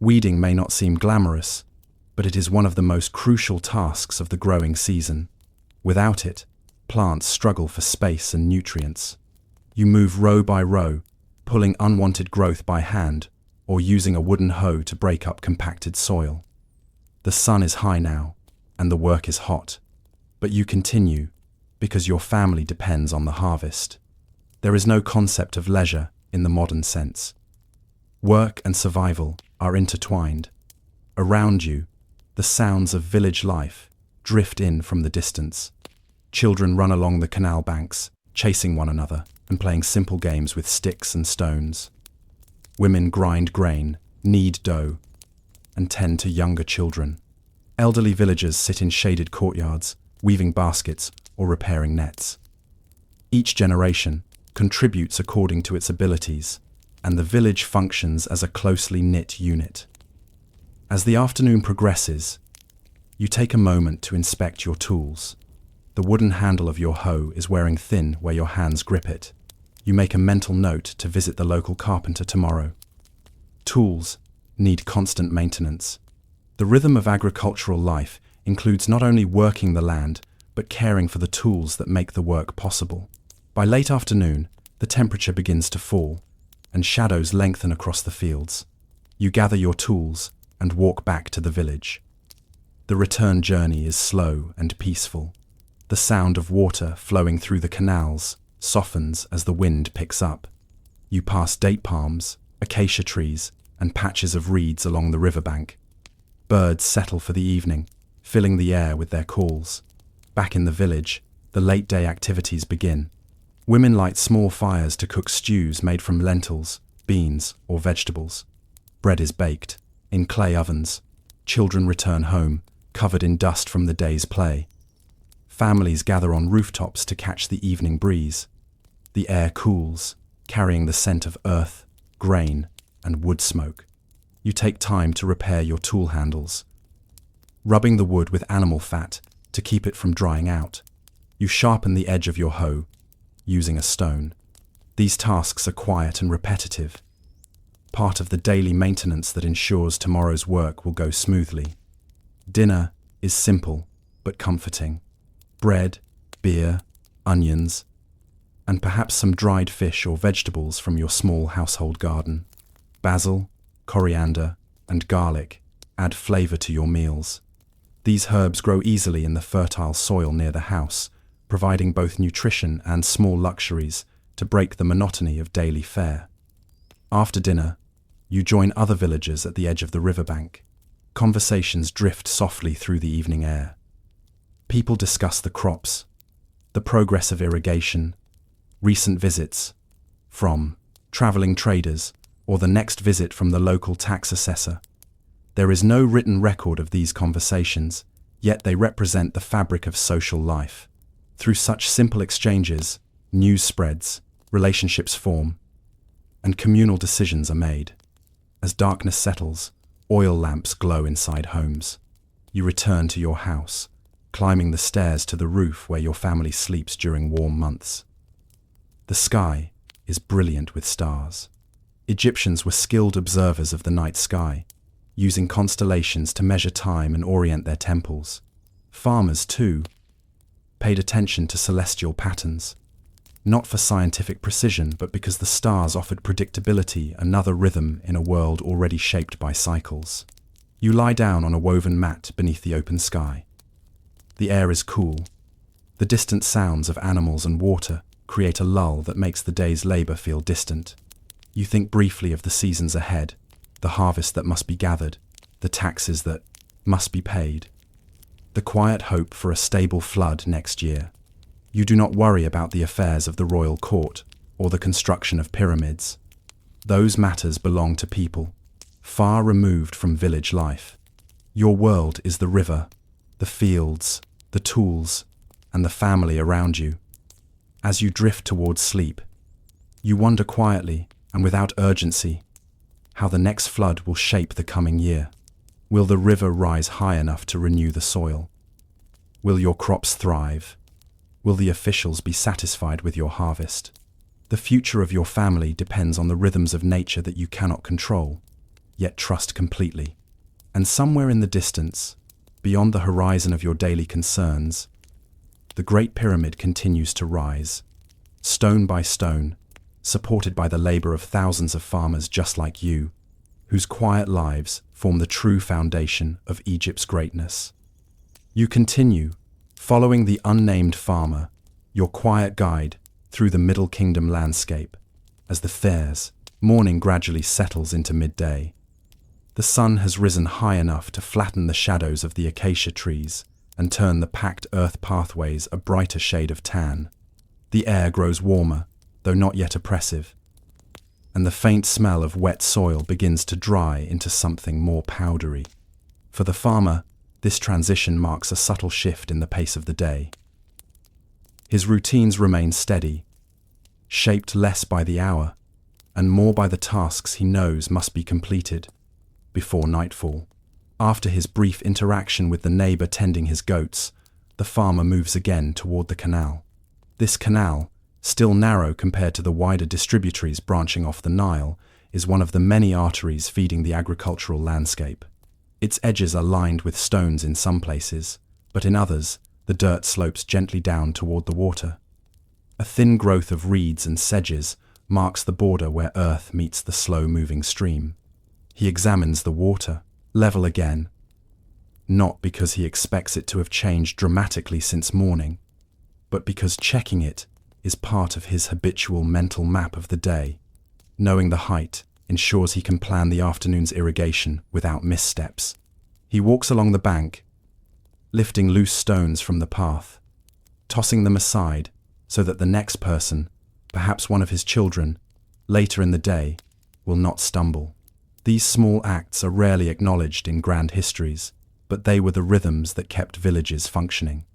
Weeding may not seem glamorous, but it is one of the most crucial tasks of the growing season. Without it, plants struggle for space and nutrients. You move row by row, pulling unwanted growth by hand or using a wooden hoe to break up compacted soil. The sun is high now, and the work is hot, but you continue because your family depends on the harvest. There is no concept of leisure in the modern sense. Work and survival are intertwined. Around you, the sounds of village life drift in from the distance. Children run along the canal banks, chasing one another and playing simple games with sticks and stones. Women grind grain, knead dough, and tend to younger children. Elderly villagers sit in shaded courtyards, weaving baskets or repairing nets. Each generation contributes according to its abilities, and the village functions as a closely knit unit. As the afternoon progresses, you take a moment to inspect your tools. The wooden handle of your hoe is wearing thin where your hands grip it. You make a mental note to visit the local carpenter tomorrow. Tools need constant maintenance. The rhythm of agricultural life includes not only working the land, but caring for the tools that make the work possible. By late afternoon, the temperature begins to fall, and shadows lengthen across the fields. You gather your tools and walk back to the village. The return journey is slow and peaceful. The sound of water flowing through the canals softens as the wind picks up. You pass date palms, acacia trees, and patches of reeds along the riverbank. Birds settle for the evening, filling the air with their calls. Back in the village, the late-day activities begin. Women light small fires to cook stews made from lentils, beans, or vegetables. Bread is baked in clay ovens. Children return home, covered in dust from the day's play. Families gather on rooftops to catch the evening breeze. The air cools, carrying the scent of earth, grain, and wood smoke. You take time to repair your tool handles, rubbing the wood with animal fat to keep it from drying out. You sharpen the edge of your hoe, using a stone. These tasks are quiet and repetitive, part of the daily maintenance that ensures tomorrow's work will go smoothly. Dinner is simple but comforting. Bread, beer, onions, and perhaps some dried fish or vegetables from your small household garden. Basil, coriander, and garlic add flavor to your meals. These herbs grow easily in the fertile soil near the house, providing both nutrition and small luxuries to break the monotony of daily fare. After dinner, you join other villagers at the edge of the riverbank. Conversations drift softly through the evening air. People discuss the crops, the progress of irrigation, recent visits from traveling traders, or the next visit from the local tax assessor. There is no written record of these conversations, yet they represent the fabric of social life. Through such simple exchanges, news spreads, relationships form, and communal decisions are made. As darkness settles, oil lamps glow inside homes. You return to your house, climbing the stairs to the roof where your family sleeps during warm months. The sky is brilliant with stars. Egyptians were skilled observers of the night sky, using constellations to measure time and orient their temples. Farmers, too, paid attention to celestial patterns, not for scientific precision, but because the stars offered predictability, another rhythm in a world already shaped by cycles. You lie down on a woven mat beneath the open sky. The air is cool. The distant sounds of animals and water create a lull that makes the day's labor feel distant. You think briefly of the seasons ahead, the harvest that must be gathered, the taxes that must be paid, the quiet hope for a stable flood next year. You do not worry about the affairs of the royal court or the construction of pyramids. Those matters belong to people, far removed from village life. Your world is the river, the fields, the tools, and the family around you. As you drift towards sleep, you wonder quietly and without urgency how the next flood will shape the coming year. Will the river rise high enough to renew the soil? Will your crops thrive? Will the officials be satisfied with your harvest? The future of your family depends on the rhythms of nature that you cannot control, yet trust completely. And somewhere in the distance, beyond the horizon of your daily concerns, the Great Pyramid continues to rise, stone by stone, supported by the labor of thousands of farmers just like you, whose quiet lives form the true foundation of Egypt's greatness. You continue, following the unnamed farmer, your quiet guide through the Middle Kingdom landscape, as the fair's morning gradually settles into midday. The sun has risen high enough to flatten the shadows of the acacia trees and turn the packed earth pathways a brighter shade of tan. The air grows warmer, though not yet oppressive, and the faint smell of wet soil begins to dry into something more powdery. For the farmer, this transition marks a subtle shift in the pace of the day. His routines remain steady, shaped less by the hour and more by the tasks he knows must be completed before nightfall. After his brief interaction with the neighbor tending his goats, the farmer moves again toward the canal. This canal, still narrow compared to the wider distributaries branching off the Nile, is one of the many arteries feeding the agricultural landscape. Its edges are lined with stones in some places, but in others, the dirt slopes gently down toward the water. A thin growth of reeds and sedges marks the border where earth meets the slow-moving stream. He examines the water, level again, not because he expects it to have changed dramatically since morning, but because checking it is part of his habitual mental map of the day. Knowing the height, ensures he can plan the afternoon's irrigation without missteps. He walks along the bank, lifting loose stones from the path, tossing them aside so that the next person, perhaps one of his children, later in the day, will not stumble. These small acts are rarely acknowledged in grand histories, but they were the rhythms that kept villages functioning.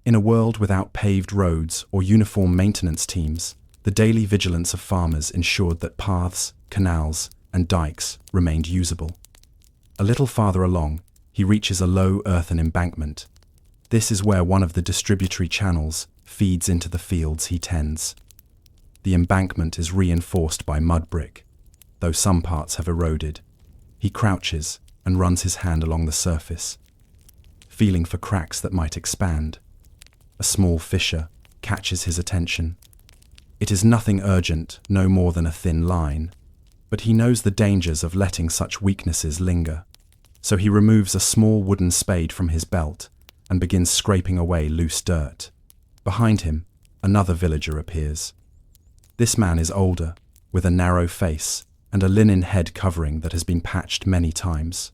In a world without paved roads or uniform maintenance teams, the daily vigilance of farmers ensured that paths, canals, and dikes remained usable. A little farther along, he reaches a low earthen embankment. This is where one of the distributary channels feeds into the fields he tends. The embankment is reinforced by mud brick, though some parts have eroded. He crouches and runs his hand along the surface, feeling for cracks that might expand. A small fissure catches his attention. It is nothing urgent, no more than a thin line, but he knows the dangers of letting such weaknesses linger. So he removes a small wooden spade from his belt and begins scraping away loose dirt. Behind him, another villager appears. This man is older, with a narrow face and a linen head covering that has been patched many times.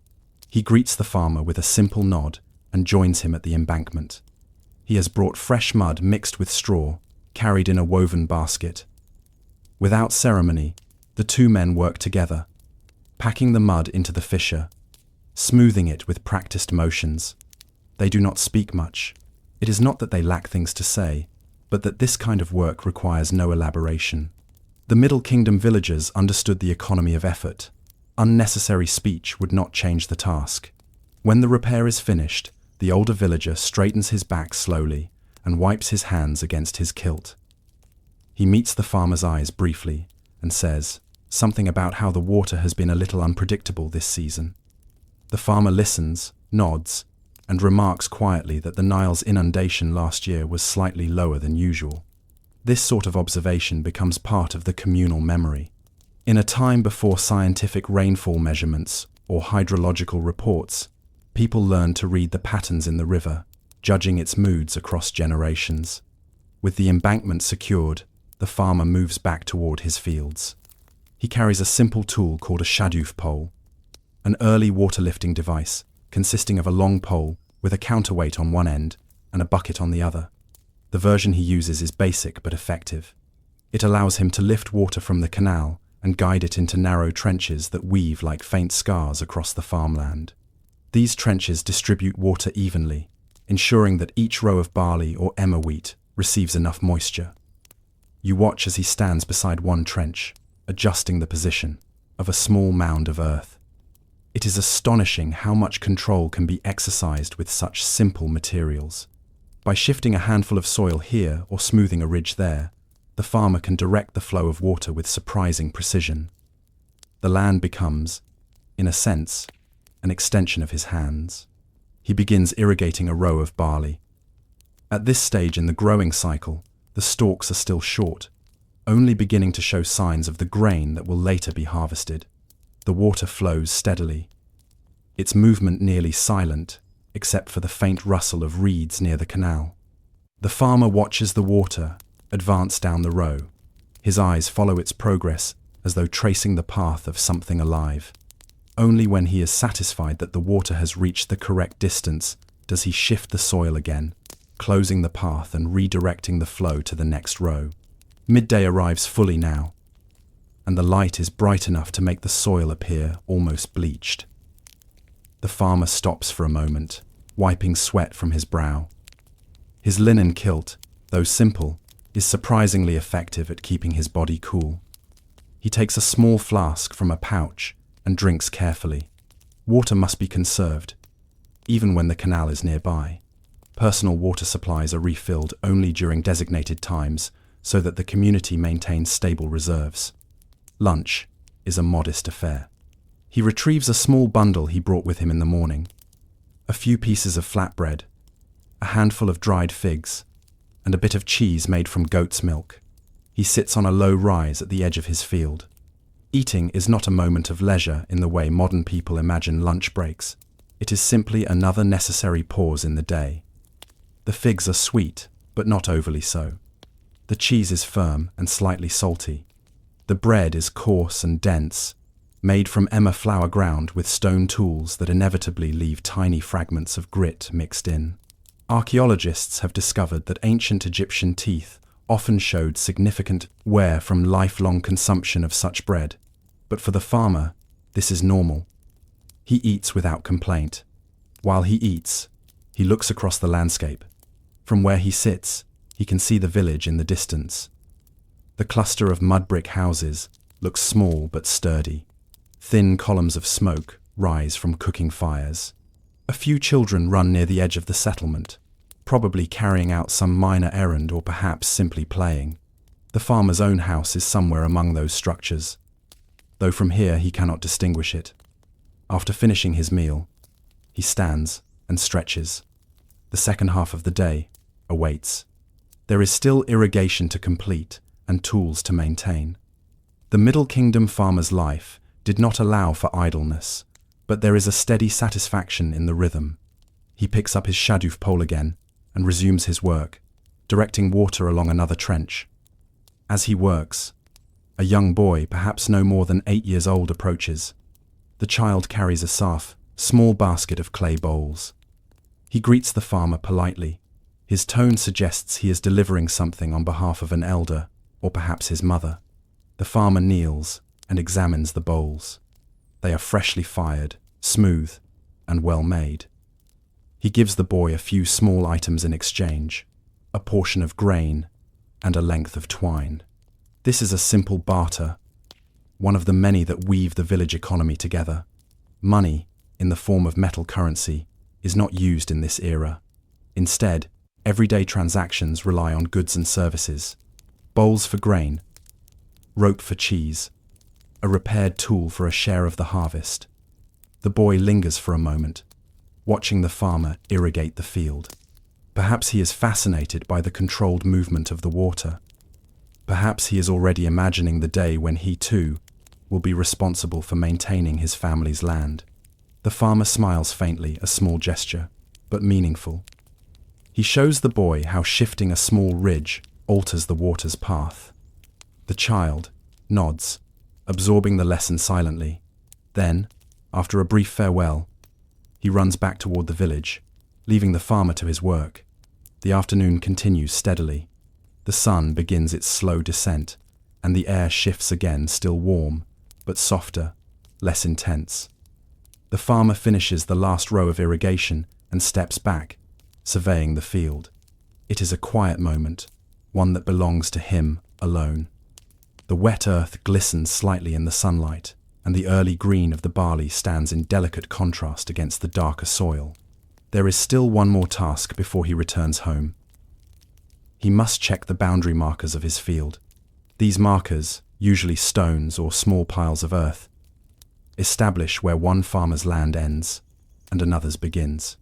He greets the farmer with a simple nod and joins him at the embankment. He has brought fresh mud mixed with straw, carried in a woven basket. Without ceremony, the two men work together, packing the mud into the fissure, smoothing it with practiced motions. They do not speak much. It is not that they lack things to say, but that this kind of work requires no elaboration. The Middle Kingdom villagers understood the economy of effort. Unnecessary speech would not change the task. When the repair is finished, the older villager straightens his back slowly and wipes his hands against his kilt. He meets the farmer's eyes briefly and says something about how the water has been a little unpredictable this season. The farmer listens, nods, and remarks quietly that the Nile's inundation last year was slightly lower than usual. This sort of observation becomes part of the communal memory. In a time before scientific rainfall measurements or hydrological reports, people learned to read the patterns in the river, judging its moods across generations. With the embankment secured, the farmer moves back toward his fields. He carries a simple tool called a shadoof pole, an early water-lifting device consisting of a long pole with a counterweight on one end and a bucket on the other. The version he uses is basic but effective. It allows him to lift water from the canal and guide it into narrow trenches that weave like faint scars across the farmland. These trenches distribute water evenly, ensuring that each row of barley or emmer wheat receives enough moisture. You watch as he stands beside one trench, adjusting the position of a small mound of earth. It is astonishing how much control can be exercised with such simple materials. By shifting a handful of soil here or smoothing a ridge there, the farmer can direct the flow of water with surprising precision. The land becomes, in a sense, an extension of his hands. He begins irrigating a row of barley. At this stage in the growing cycle, the stalks are still short, only beginning to show signs of the grain that will later be harvested. The water flows steadily, its movement nearly silent, except for the faint rustle of reeds near the canal. The farmer watches the water advance down the row. His eyes follow its progress as though tracing the path of something alive. Only when he is satisfied that the water has reached the correct distance does he shift the soil again, closing the path and redirecting the flow to the next row. Midday arrives fully now, and the light is bright enough to make the soil appear almost bleached. The farmer stops for a moment, wiping sweat from his brow. His linen kilt, though simple, is surprisingly effective at keeping his body cool. He takes a small flask from a pouch and drinks carefully. Water must be conserved, even when the canal is nearby. Personal water supplies are refilled only during designated times so that the community maintains stable reserves. Lunch is a modest affair. He retrieves a small bundle he brought with him in the morning. A few pieces of flatbread, a handful of dried figs, and a bit of cheese made from goat's milk. He sits on a low rise at the edge of his field. Eating is not a moment of leisure in the way modern people imagine lunch breaks. It is simply another necessary pause in the day. The figs are sweet, but not overly so. The cheese is firm and slightly salty. The bread is coarse and dense, made from emmer flour ground with stone tools that inevitably leave tiny fragments of grit mixed in. Archaeologists have discovered that ancient Egyptian teeth often showed significant wear from lifelong consumption of such bread. But for the farmer, this is normal. He eats without complaint. While he eats, he looks across the landscape. From where he sits, he can see the village in the distance. The cluster of mud brick houses looks small but sturdy. Thin columns of smoke rise from cooking fires. A few children run near the edge of the settlement, probably carrying out some minor errand or perhaps simply playing. The farmer's own house is somewhere among those structures, though from here he cannot distinguish it. After finishing his meal, he stands and stretches. The second half of the day awaits. There is still irrigation to complete and tools to maintain. The Middle Kingdom farmer's life did not allow for idleness, but there is a steady satisfaction in the rhythm. He picks up his shaduf pole again and resumes his work, directing water along another trench. As he works, a young boy, perhaps no more than 8 years old, approaches. The child carries a saf, small basket of clay bowls. He greets the farmer politely. His tone suggests he is delivering something on behalf of an elder, or perhaps his mother. The farmer kneels and examines the bowls. They are freshly fired, smooth, and well made. He gives the boy a few small items in exchange, a portion of grain and a length of twine. This is a simple barter, one of the many that weave the village economy together. Money, in the form of metal currency, is not used in this era. Instead, everyday transactions rely on goods and services. Bowls for grain, rope for cheese, a repaired tool for a share of the harvest. The boy lingers for a moment, watching the farmer irrigate the field. Perhaps he is fascinated by the controlled movement of the water. Perhaps he is already imagining the day when he, too, will be responsible for maintaining his family's land. The farmer smiles faintly, a small gesture, but meaningful. He shows the boy how shifting a small ridge alters the water's path. The child nods, absorbing the lesson silently. Then, after a brief farewell, he runs back toward the village, leaving the farmer to his work. The afternoon continues steadily. The sun begins its slow descent, and the air shifts again, still warm, but softer, less intense. The farmer finishes the last row of irrigation and steps back, surveying the field. It is a quiet moment, one that belongs to him alone. The wet earth glistens slightly in the sunlight, and the early green of the barley stands in delicate contrast against the darker soil. There is still one more task before he returns home. He must check the boundary markers of his field. These markers, usually stones or small piles of earth, establish where one farmer's land ends and another's begins.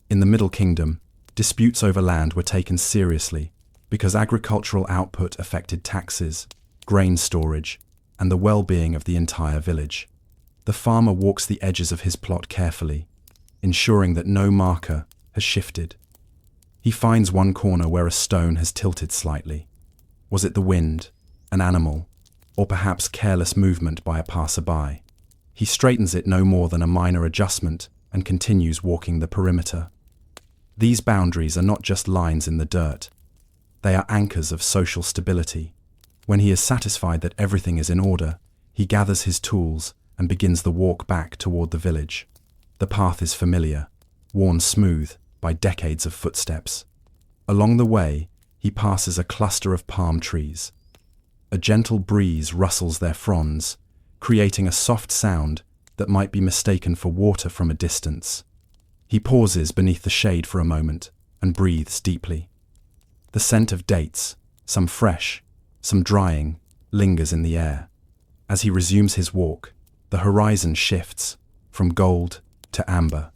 In the Middle Kingdom, disputes over land were taken seriously because agricultural output affected taxes, grain storage, and the well-being of the entire village. The farmer walks the edges of his plot carefully, ensuring that no marker has shifted. He finds one corner where a stone has tilted slightly. Was it the wind, an animal, or perhaps careless movement by a passerby? He straightens it no more than a minor adjustment and continues walking the perimeter. These boundaries are not just lines in the dirt. They are anchors of social stability. When he is satisfied that everything is in order, he gathers his tools and begins the walk back toward the village. The path is familiar, worn smooth by decades of footsteps. Along the way, he passes a cluster of palm trees. A gentle breeze rustles their fronds, creating a soft sound that might be mistaken for water from a distance. He pauses beneath the shade for a moment and breathes deeply. The scent of dates, some fresh, some drying, lingers in the air. As he resumes his walk, the horizon shifts from gold to amber.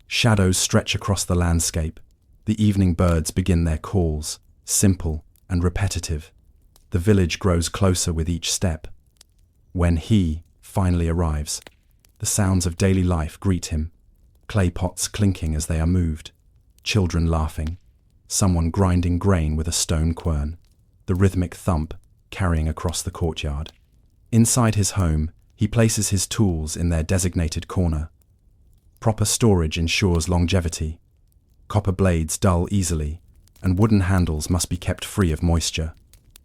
Shadows stretch across the landscape. The evening birds begin their calls, simple and repetitive. The village grows closer with each step. When he finally arrives, the sounds of daily life greet him. Clay pots clinking as they are moved, children laughing, someone grinding grain with a stone quern, the rhythmic thump carrying across the courtyard. Inside his home, He places his tools in their designated corner. Proper storage ensures longevity. Copper blades dull easily, and wooden handles must be kept free of moisture.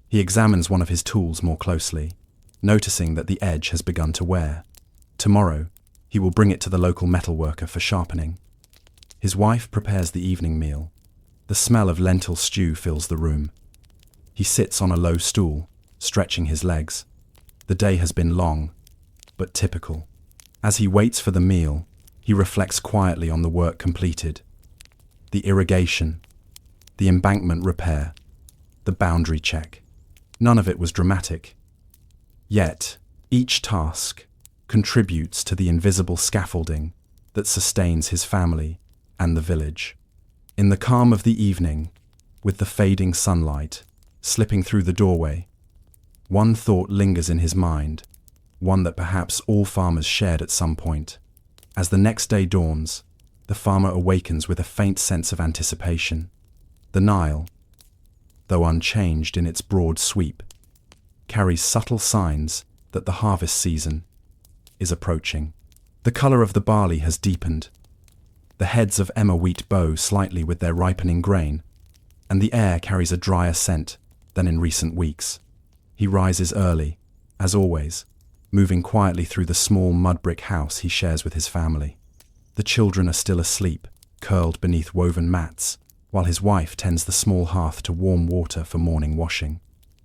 He examines one of his tools more closely, noticing that the edge has begun to wear. Tomorrow, he will bring it to the local metalworker for sharpening. His wife prepares the evening meal. The smell of lentil stew fills the room. He sits on a low stool, stretching his legs. The day has been long, but typical. As he waits for the meal, he reflects quietly on the work completed. The irrigation, the embankment repair, the boundary check. None of it was dramatic. Yet, each task contributes to the invisible scaffolding that sustains his family and the village. In the calm of the evening, with the fading sunlight slipping through the doorway, one thought lingers in his mind, one that perhaps all farmers shared at some point. As the next day dawns, the farmer awakens with a faint sense of anticipation. The Nile, though unchanged in its broad sweep, carries subtle signs that the harvest season is approaching. The color of the barley has deepened. The heads of emmer wheat bow slightly with their ripening grain, and the air carries a drier scent than in recent weeks. He rises early, as always, moving quietly through the small mud-brick house he shares with his family. The children are still asleep, curled beneath woven mats, while his wife tends the small hearth to warm water for morning washing.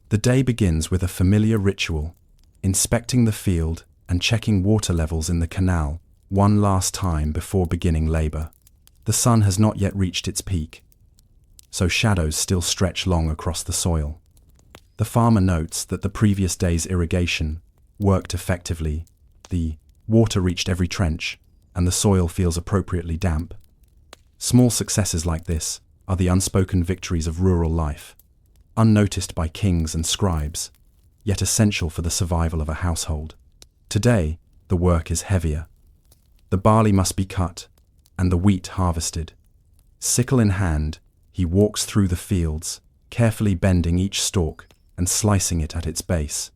The day begins with a familiar ritual, inspecting the field and checking water levels in the canal one last time before beginning labor. The sun has not yet reached its peak, so shadows still stretch long across the soil. The farmer notes that the previous day's irrigation worked effectively. The water reached every trench, and the soil feels appropriately damp. Small successes like this are the unspoken victories of rural life, unnoticed by kings and scribes, yet essential for the survival of a household. Today, the work is heavier. The barley must be cut, and the wheat harvested. Sickle in hand, he walks through the fields, carefully bending each stalk and slicing it at its base.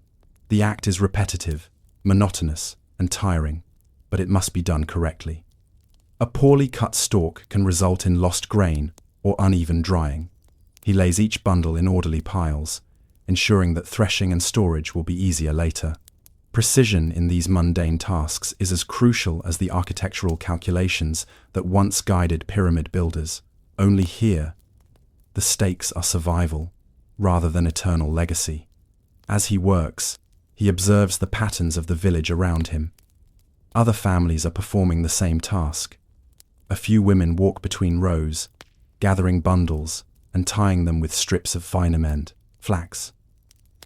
The act is repetitive, monotonous, and tiring, but it must be done correctly. A poorly cut stalk can result in lost grain or uneven drying. He lays each bundle in orderly piles, ensuring that threshing and storage will be easier later. Precision in these mundane tasks is as crucial as the architectural calculations that once guided pyramid builders. Only here, the stakes are survival rather than eternal legacy. As he works, he observes the patterns of the village around him. Other families are performing the same task. A few women walk between rows, gathering bundles and tying them with strips of finament, flax.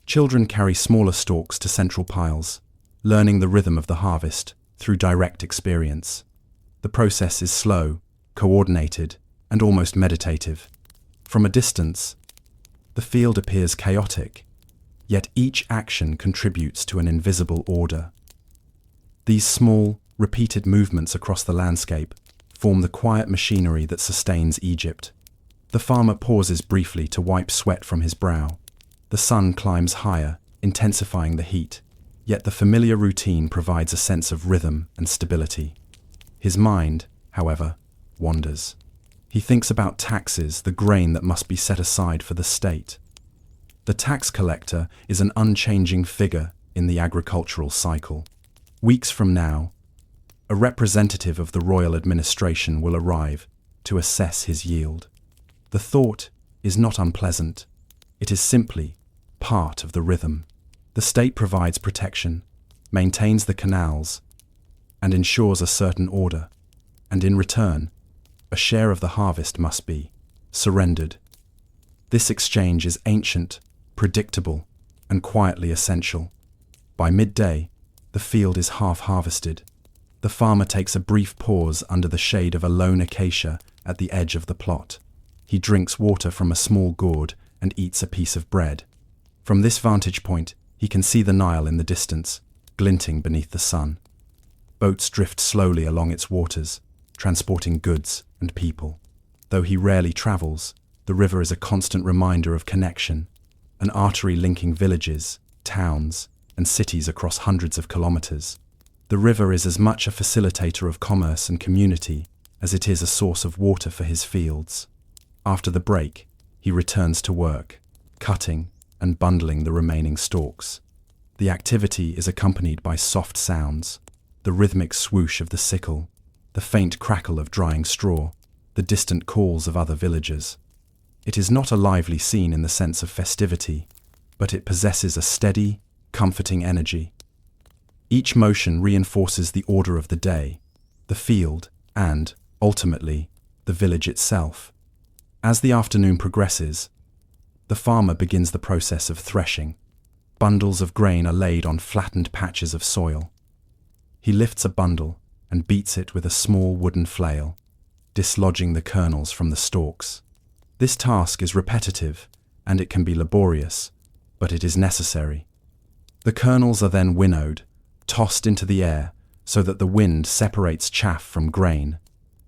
Children carry smaller stalks to central piles, learning the rhythm of the harvest through direct experience. The process is slow, coordinated, and almost meditative. From a distance, the field appears chaotic, yet each action contributes to an invisible order. These small, repeated movements across the landscape form the quiet machinery that sustains Egypt. The farmer pauses briefly to wipe sweat from his brow. The sun climbs higher, intensifying the heat, yet the familiar routine provides a sense of rhythm and stability. His mind, however, wanders. He thinks about taxes, the grain that must be set aside for the state. The tax collector is an unchanging figure in the agricultural cycle. Weeks from now, a representative of the royal administration will arrive to assess his yield. The thought is not unpleasant. It is simply part of the rhythm. The state provides protection, maintains the canals, and ensures a certain order, and in return, a share of the harvest must be surrendered. This exchange is ancient, predictable, and quietly essential. By midday, the field is half harvested. The farmer takes a brief pause under the shade of a lone acacia at the edge of the plot. He drinks water from a small gourd and eats a piece of bread. From this vantage point, he can see the Nile in the distance, glinting beneath the sun. Boats drift slowly along its waters, transporting goods and people. Though he rarely travels, the river is a constant reminder of connection, an artery linking villages, towns, and cities across hundreds of kilometers. The river is as much a facilitator of commerce and community as it is a source of water for his fields. After the break, he returns to work, cutting and bundling the remaining stalks. The activity is accompanied by soft sounds, the rhythmic swoosh of the sickle, the faint crackle of drying straw, the distant calls of other villagers. It is not a lively scene in the sense of festivity, but it possesses a steady, comforting energy. Each motion reinforces the order of the day, the field, and, ultimately, the village itself. As the afternoon progresses, the farmer begins the process of threshing. Bundles of grain are laid on flattened patches of soil. He lifts a bundle and beats it with a small wooden flail, dislodging the kernels from the stalks. This task is repetitive, and it can be laborious, but it is necessary. The kernels are then winnowed, tossed into the air so that the wind separates chaff from grain.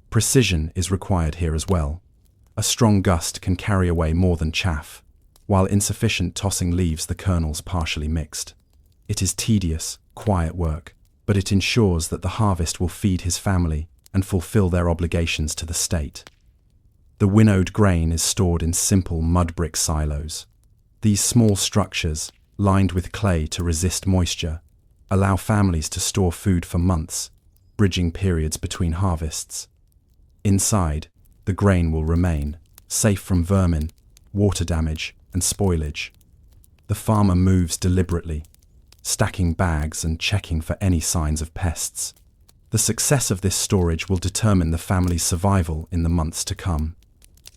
Precision is required here as well. A strong gust can carry away more than chaff, while insufficient tossing leaves the kernels partially mixed. It is tedious, quiet work, but it ensures that the harvest will feed his family and fulfill their obligations to the state. The winnowed grain is stored in simple mud brick silos. These small structures, lined with clay to resist moisture, allow families to store food for months, bridging periods between harvests. Inside, the grain will remain, safe from vermin, water damage, and spoilage. The farmer moves deliberately, stacking bags and checking for any signs of pests. The success of this storage will determine the family's survival in the months to come.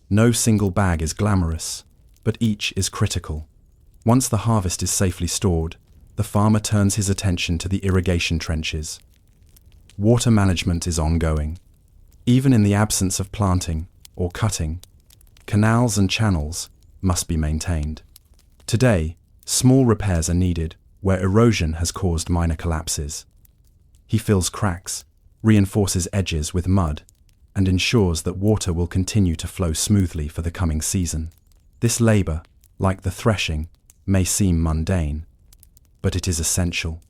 No single bag is glamorous, but each is critical. Once the harvest is safely stored, the farmer turns his attention to the irrigation trenches. Water management is ongoing. Even in the absence of planting or cutting, canals and channels must be maintained. Today, small repairs are needed where erosion has caused minor collapses. He fills cracks, reinforces edges with mud, and ensures that water will continue to flow smoothly for the coming season. This labor, like the threshing, may seem mundane, but it is essential.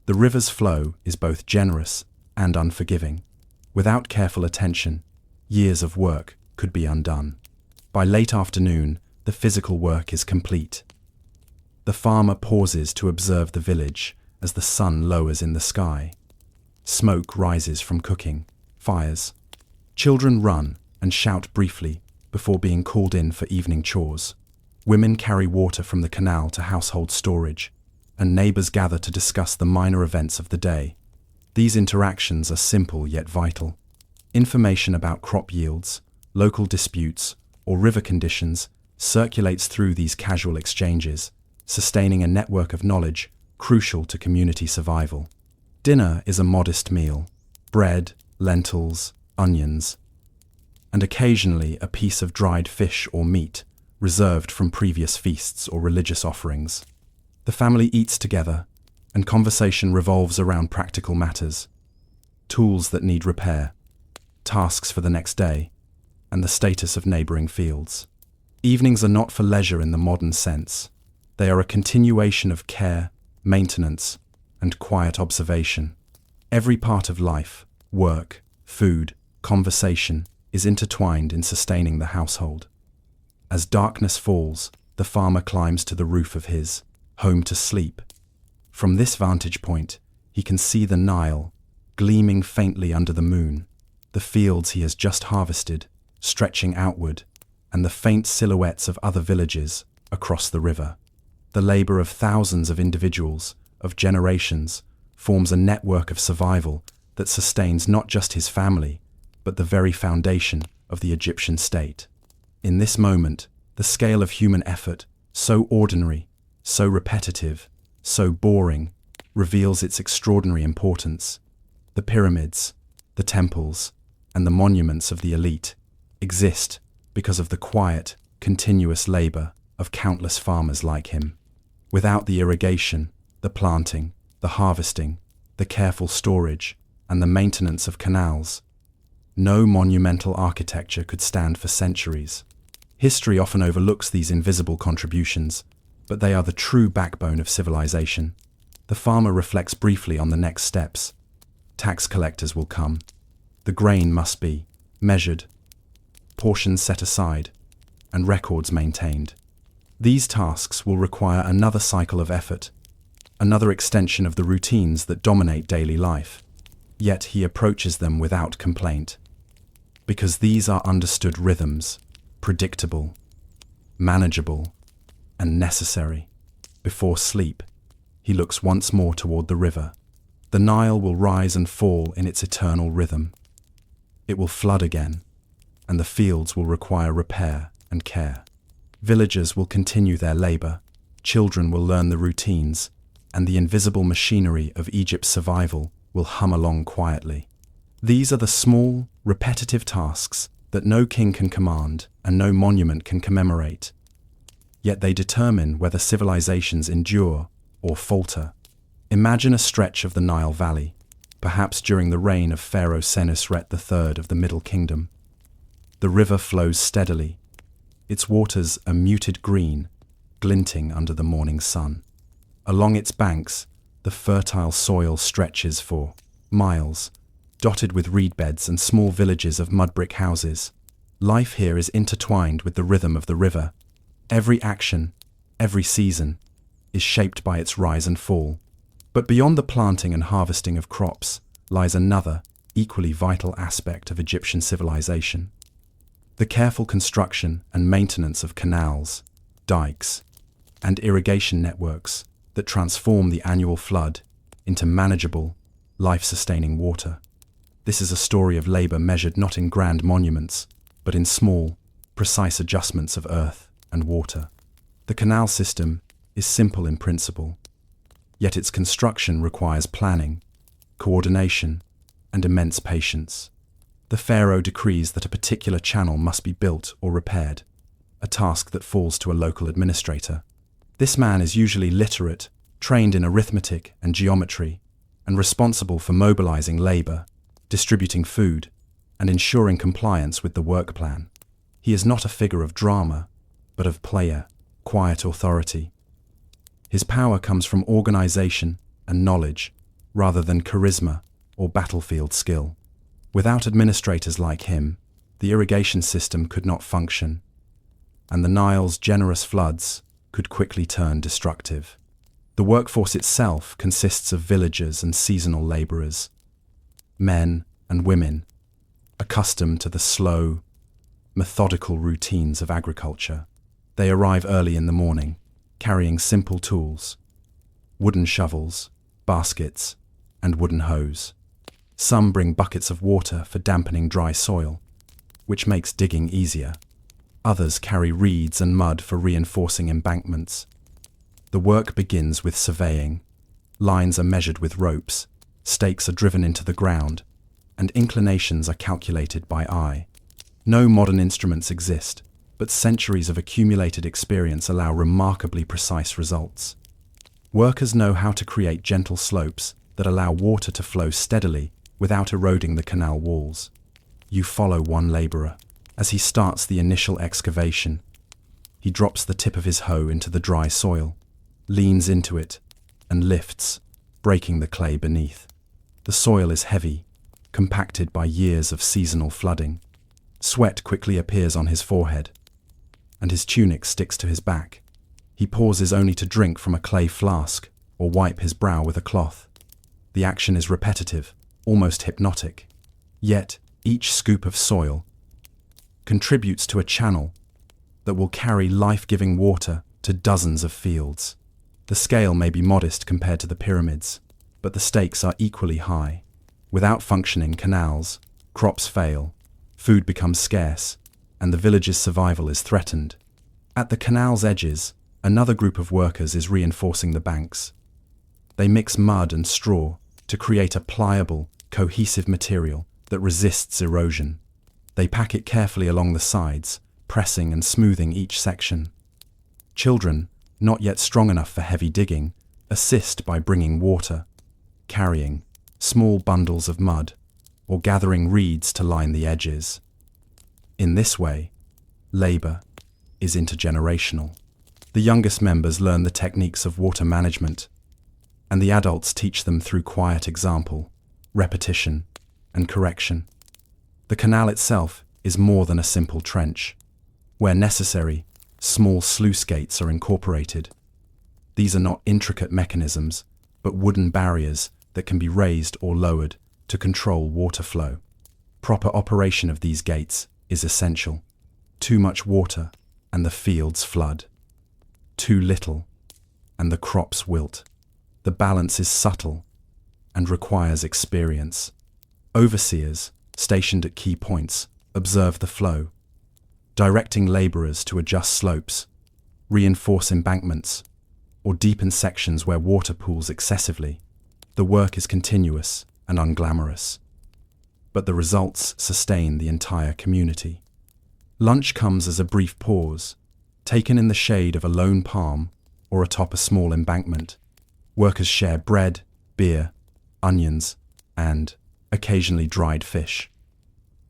The river's flow is both generous and unforgiving. Without careful attention, years of work could be undone. By late afternoon, the physical work is complete. The farmer pauses to observe the village as the sun lowers in the sky. Smoke rises from cooking, fires. Children run and shout briefly before being called in for evening chores. Women carry water from the canal to household storage, and neighbors gather to discuss the minor events of the day. These interactions are simple yet vital. Information about crop yields, local disputes, or river conditions circulates through these casual exchanges, sustaining a network of knowledge crucial to community survival. Dinner is a modest meal: bread, lentils, onions, and occasionally a piece of dried fish or meat reserved from previous feasts or religious offerings. The family eats together, and conversation revolves around practical matters: tools that need repair, tasks for the next day, and the status of neighboring fields. Evenings are not for leisure in the modern sense. They are a continuation of care, maintenance, and quiet observation. Every part of life, work, food, conversation, is intertwined in sustaining the household. As darkness falls, the farmer climbs to the roof of his home to sleep. From this vantage point, he can see the Nile, gleaming faintly under the moon, the fields he has just harvested, stretching outward, and the faint silhouettes of other villages across the river. The labor of thousands of individuals, of generations, forms a network of survival that sustains not just his family, but the very foundation of the Egyptian state. In this moment, the scale of human effort, so ordinary, so repetitive, so boring, reveals its extraordinary importance. The pyramids, the temples, and the monuments of the elite exist because of the quiet, continuous labor of countless farmers like him. Without the irrigation, the planting, the harvesting, the careful storage, and the maintenance of canals, no monumental architecture could stand for centuries. History often overlooks these invisible contributions, but they are the true backbone of civilization. The The farmer reflects briefly on the next steps. Tax collectors will come. The grain must be measured, portions set aside, and records maintained. These tasks will require another cycle of effort, another extension of the routines that dominate daily life. Yet he approaches them without complaint, because these are understood rhythms, predictable, manageable, and necessary. Before sleep, he looks once more toward the river. The Nile will rise and fall in its eternal rhythm. It will flood again, and the fields will require repair and care. Villagers will continue their labor, children will learn the routines, and the invisible machinery of Egypt's survival will hum along quietly. These are the small, repetitive tasks that no king can command and no monument can commemorate. Yet they determine whether civilizations endure or falter. Imagine a stretch of the Nile Valley, perhaps during the reign of Pharaoh Senusret III of the Middle Kingdom. The river flows steadily, its waters a muted green, glinting under the morning sun. Along its banks, the fertile soil stretches for miles, dotted with reed beds and small villages of mud brick houses. Life here is intertwined with the rhythm of the river. Every action, every season, is shaped by its rise and fall. But beyond the planting and harvesting of crops lies another, equally vital aspect of Egyptian civilization: the careful construction and maintenance of canals, dikes, and irrigation networks that transform the annual flood into manageable, life-sustaining water. This is a story of labor measured not in grand monuments, but in small, precise adjustments of earth and water. The canal system is simple in principle, yet its construction requires planning, coordination, and immense patience. The pharaoh decrees that a particular channel must be built or repaired, a task that falls to a local administrator. This man is usually literate, trained in arithmetic and geometry, and responsible for mobilizing labor, distributing food, and ensuring compliance with the work plan. He is not a figure of drama, but of player, quiet authority. His power comes from organization and knowledge, rather than charisma or battlefield skill. Without administrators like him, the irrigation system could not function, and the Nile's generous floods could quickly turn destructive. The workforce itself consists of villagers and seasonal laborers, men and women, accustomed to the slow, methodical routines of agriculture. They arrive early in the morning, carrying simple tools: wooden shovels, baskets, and wooden hoes. Some bring buckets of water for dampening dry soil, which makes digging easier. Others carry reeds and mud for reinforcing embankments. The work begins with surveying. Lines are measured with ropes, stakes are driven into the ground, and inclinations are calculated by eye. No modern instruments exist, but centuries of accumulated experience allow remarkably precise results. Workers know how to create gentle slopes that allow water to flow steadily without eroding the canal walls. You follow one laborer as he starts the initial excavation. He drops the tip of his hoe into the dry soil, leans into it, and lifts, breaking the clay beneath. The soil is heavy, compacted by years of seasonal flooding. Sweat quickly appears on his forehead, and his tunic sticks to his back. He pauses only to drink from a clay flask or wipe his brow with a cloth. The action is repetitive, almost hypnotic. Yet, each scoop of soil contributes to a channel that will carry life-giving water to dozens of fields. The scale may be modest compared to the pyramids, but the stakes are equally high. Without functioning canals, crops fail, food becomes scarce, and the village's survival is threatened. At the canal's edges, another group of workers is reinforcing the banks. They mix mud and straw to create a pliable, cohesive material that resists erosion. They pack it carefully along the sides, pressing and smoothing each section. Children, not yet strong enough for heavy digging, assist by bringing water, carrying small bundles of mud, or gathering reeds to line the edges. In this way, labor is intergenerational. The youngest members learn the techniques of water management, and the adults teach them through quiet example, repetition, and correction. The canal itself is more than a simple trench. Where necessary, small sluice gates are incorporated. These are not intricate mechanisms, but wooden barriers that can be raised or lowered to control water flow. Proper operation of these gates is essential. Too much water, and the fields flood. Too little, and the crops wilt. The balance is subtle and requires experience. Overseers, stationed at key points, observe the flow, directing laborers to adjust slopes, reinforce embankments, or deepen sections where water pools excessively. The work is continuous and unglamorous, but the results sustain the entire community. Lunch comes as a brief pause, taken in the shade of a lone palm or atop a small embankment. Workers share bread, beer, onions, and, occasionally, dried fish.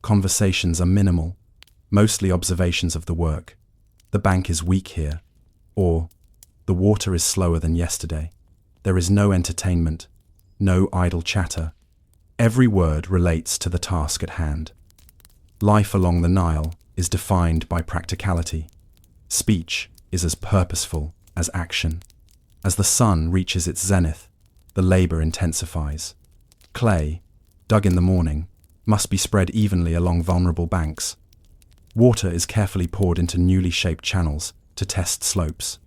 Conversations are minimal, mostly observations of the work. The bank is weak here, or the water is slower than yesterday. There is no entertainment, no idle chatter. Every word relates to the task at hand. Life along the Nile is defined by practicality. Speech is as purposeful as action. As the sun reaches its zenith, the labor intensifies. Clay, dug in the morning, must be spread evenly along vulnerable banks. Water is carefully poured into newly shaped channels to test slopes.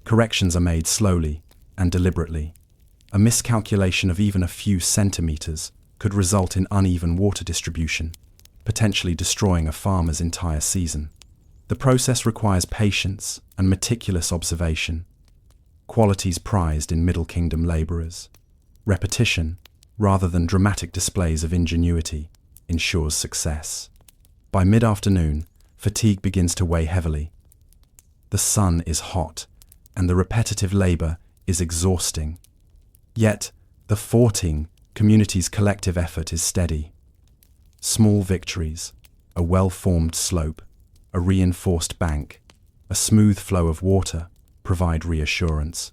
Corrections are made slowly and deliberately. A miscalculation of even a few centimeters could result in uneven water distribution, potentially destroying a farmer's entire season. The process requires patience and meticulous observation, qualities prized in Middle Kingdom laborers. Repetition, rather than dramatic displays of ingenuity, ensures success. By mid-afternoon, fatigue begins to weigh heavily. The sun is hot, and the repetitive labor is exhausting. Yet, the Forting community's collective effort is steady. Small victories, a well-formed slope, a reinforced bank, a smooth flow of water provide reassurance.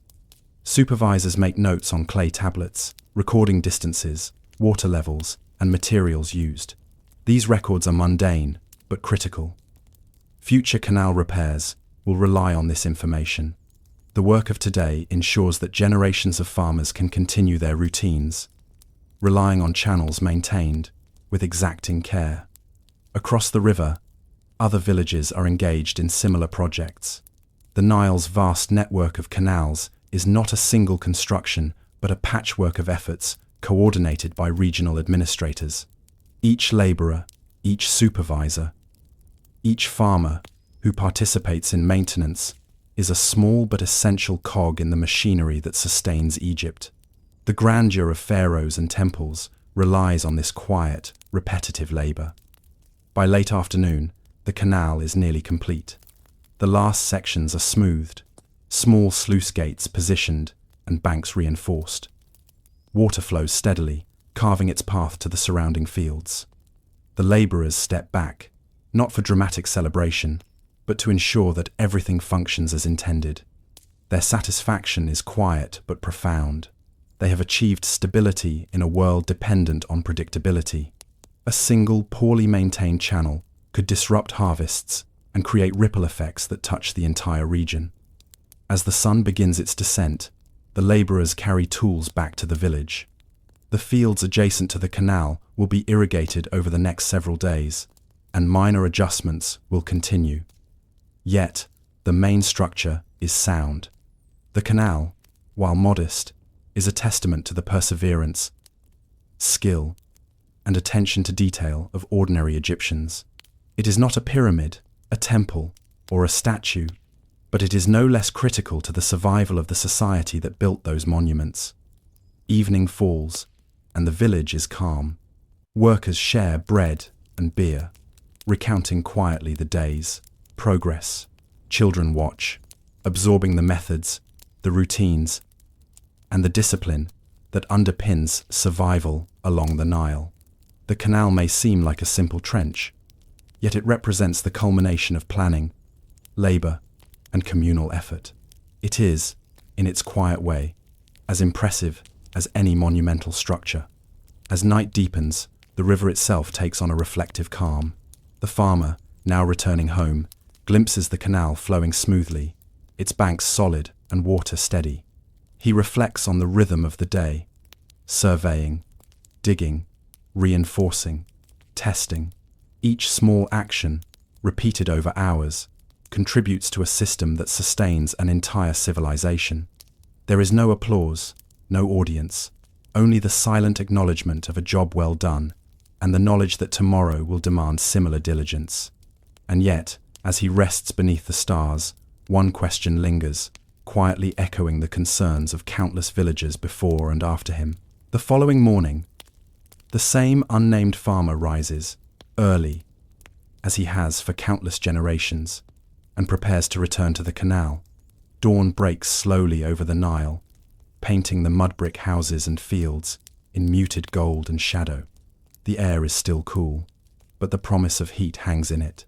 Supervisors make notes on clay tablets, recording distances, water levels, and materials used. These records are mundane, but critical. Future canal repairs will rely on this information. The work of today ensures that generations of farmers can continue their routines, relying on channels maintained with exacting care. Across the river, other villages are engaged in similar projects. The Nile's vast network of canals is not a single construction, but a patchwork of efforts coordinated by regional administrators. Each laborer, each supervisor, each farmer who participates in maintenance is a small but essential cog in the machinery that sustains Egypt. The grandeur of pharaohs and temples relies on this quiet, repetitive labor. By late afternoon, the canal is nearly complete. The last sections are smoothed, small sluice gates positioned, and banks reinforced. Water flows steadily, carving its path to the surrounding fields. The laborers step back, not for dramatic celebration, but to ensure that everything functions as intended. Their satisfaction is quiet but profound. They have achieved stability in a world dependent on predictability. A single, poorly maintained channel could disrupt harvests and create ripple effects that touch the entire region. As the sun begins its descent, the laborers carry tools back to the village. The fields adjacent to the canal will be irrigated over the next several days, and minor adjustments will continue. Yet, the main structure is sound. The canal, while modest, is a testament to the perseverance, skill, and attention to detail of ordinary Egyptians. It is not a pyramid, a temple, or a statue, but it is no less critical to the survival of the society that built those monuments. Evening falls, and the village is calm. Workers share bread and beer, recounting quietly the day's progress. Children watch, absorbing the methods, the routines, and the discipline that underpins survival along the Nile. The canal may seem like a simple trench, yet it represents the culmination of planning, labor, and communal effort. It is, in its quiet way, as impressive as any monumental structure. As night deepens, the river itself takes on a reflective calm. The farmer, now returning home, glimpses the canal flowing smoothly, its banks solid and water steady. He reflects on the rhythm of the day, surveying, digging, reinforcing, testing. Each small action, repeated over hours, contributes to a system that sustains an entire civilization. There is no applause, no audience, only the silent acknowledgement of a job well done, and the knowledge that tomorrow will demand similar diligence. And yet, as he rests beneath the stars, one question lingers, quietly echoing the concerns of countless villagers before and after him. The following morning, the same unnamed farmer rises, early, as he has for countless generations, and prepares to return to the canal. Dawn breaks slowly over the Nile, painting the mud brick houses and fields in muted gold and shadow. The air is still cool, but the promise of heat hangs in it.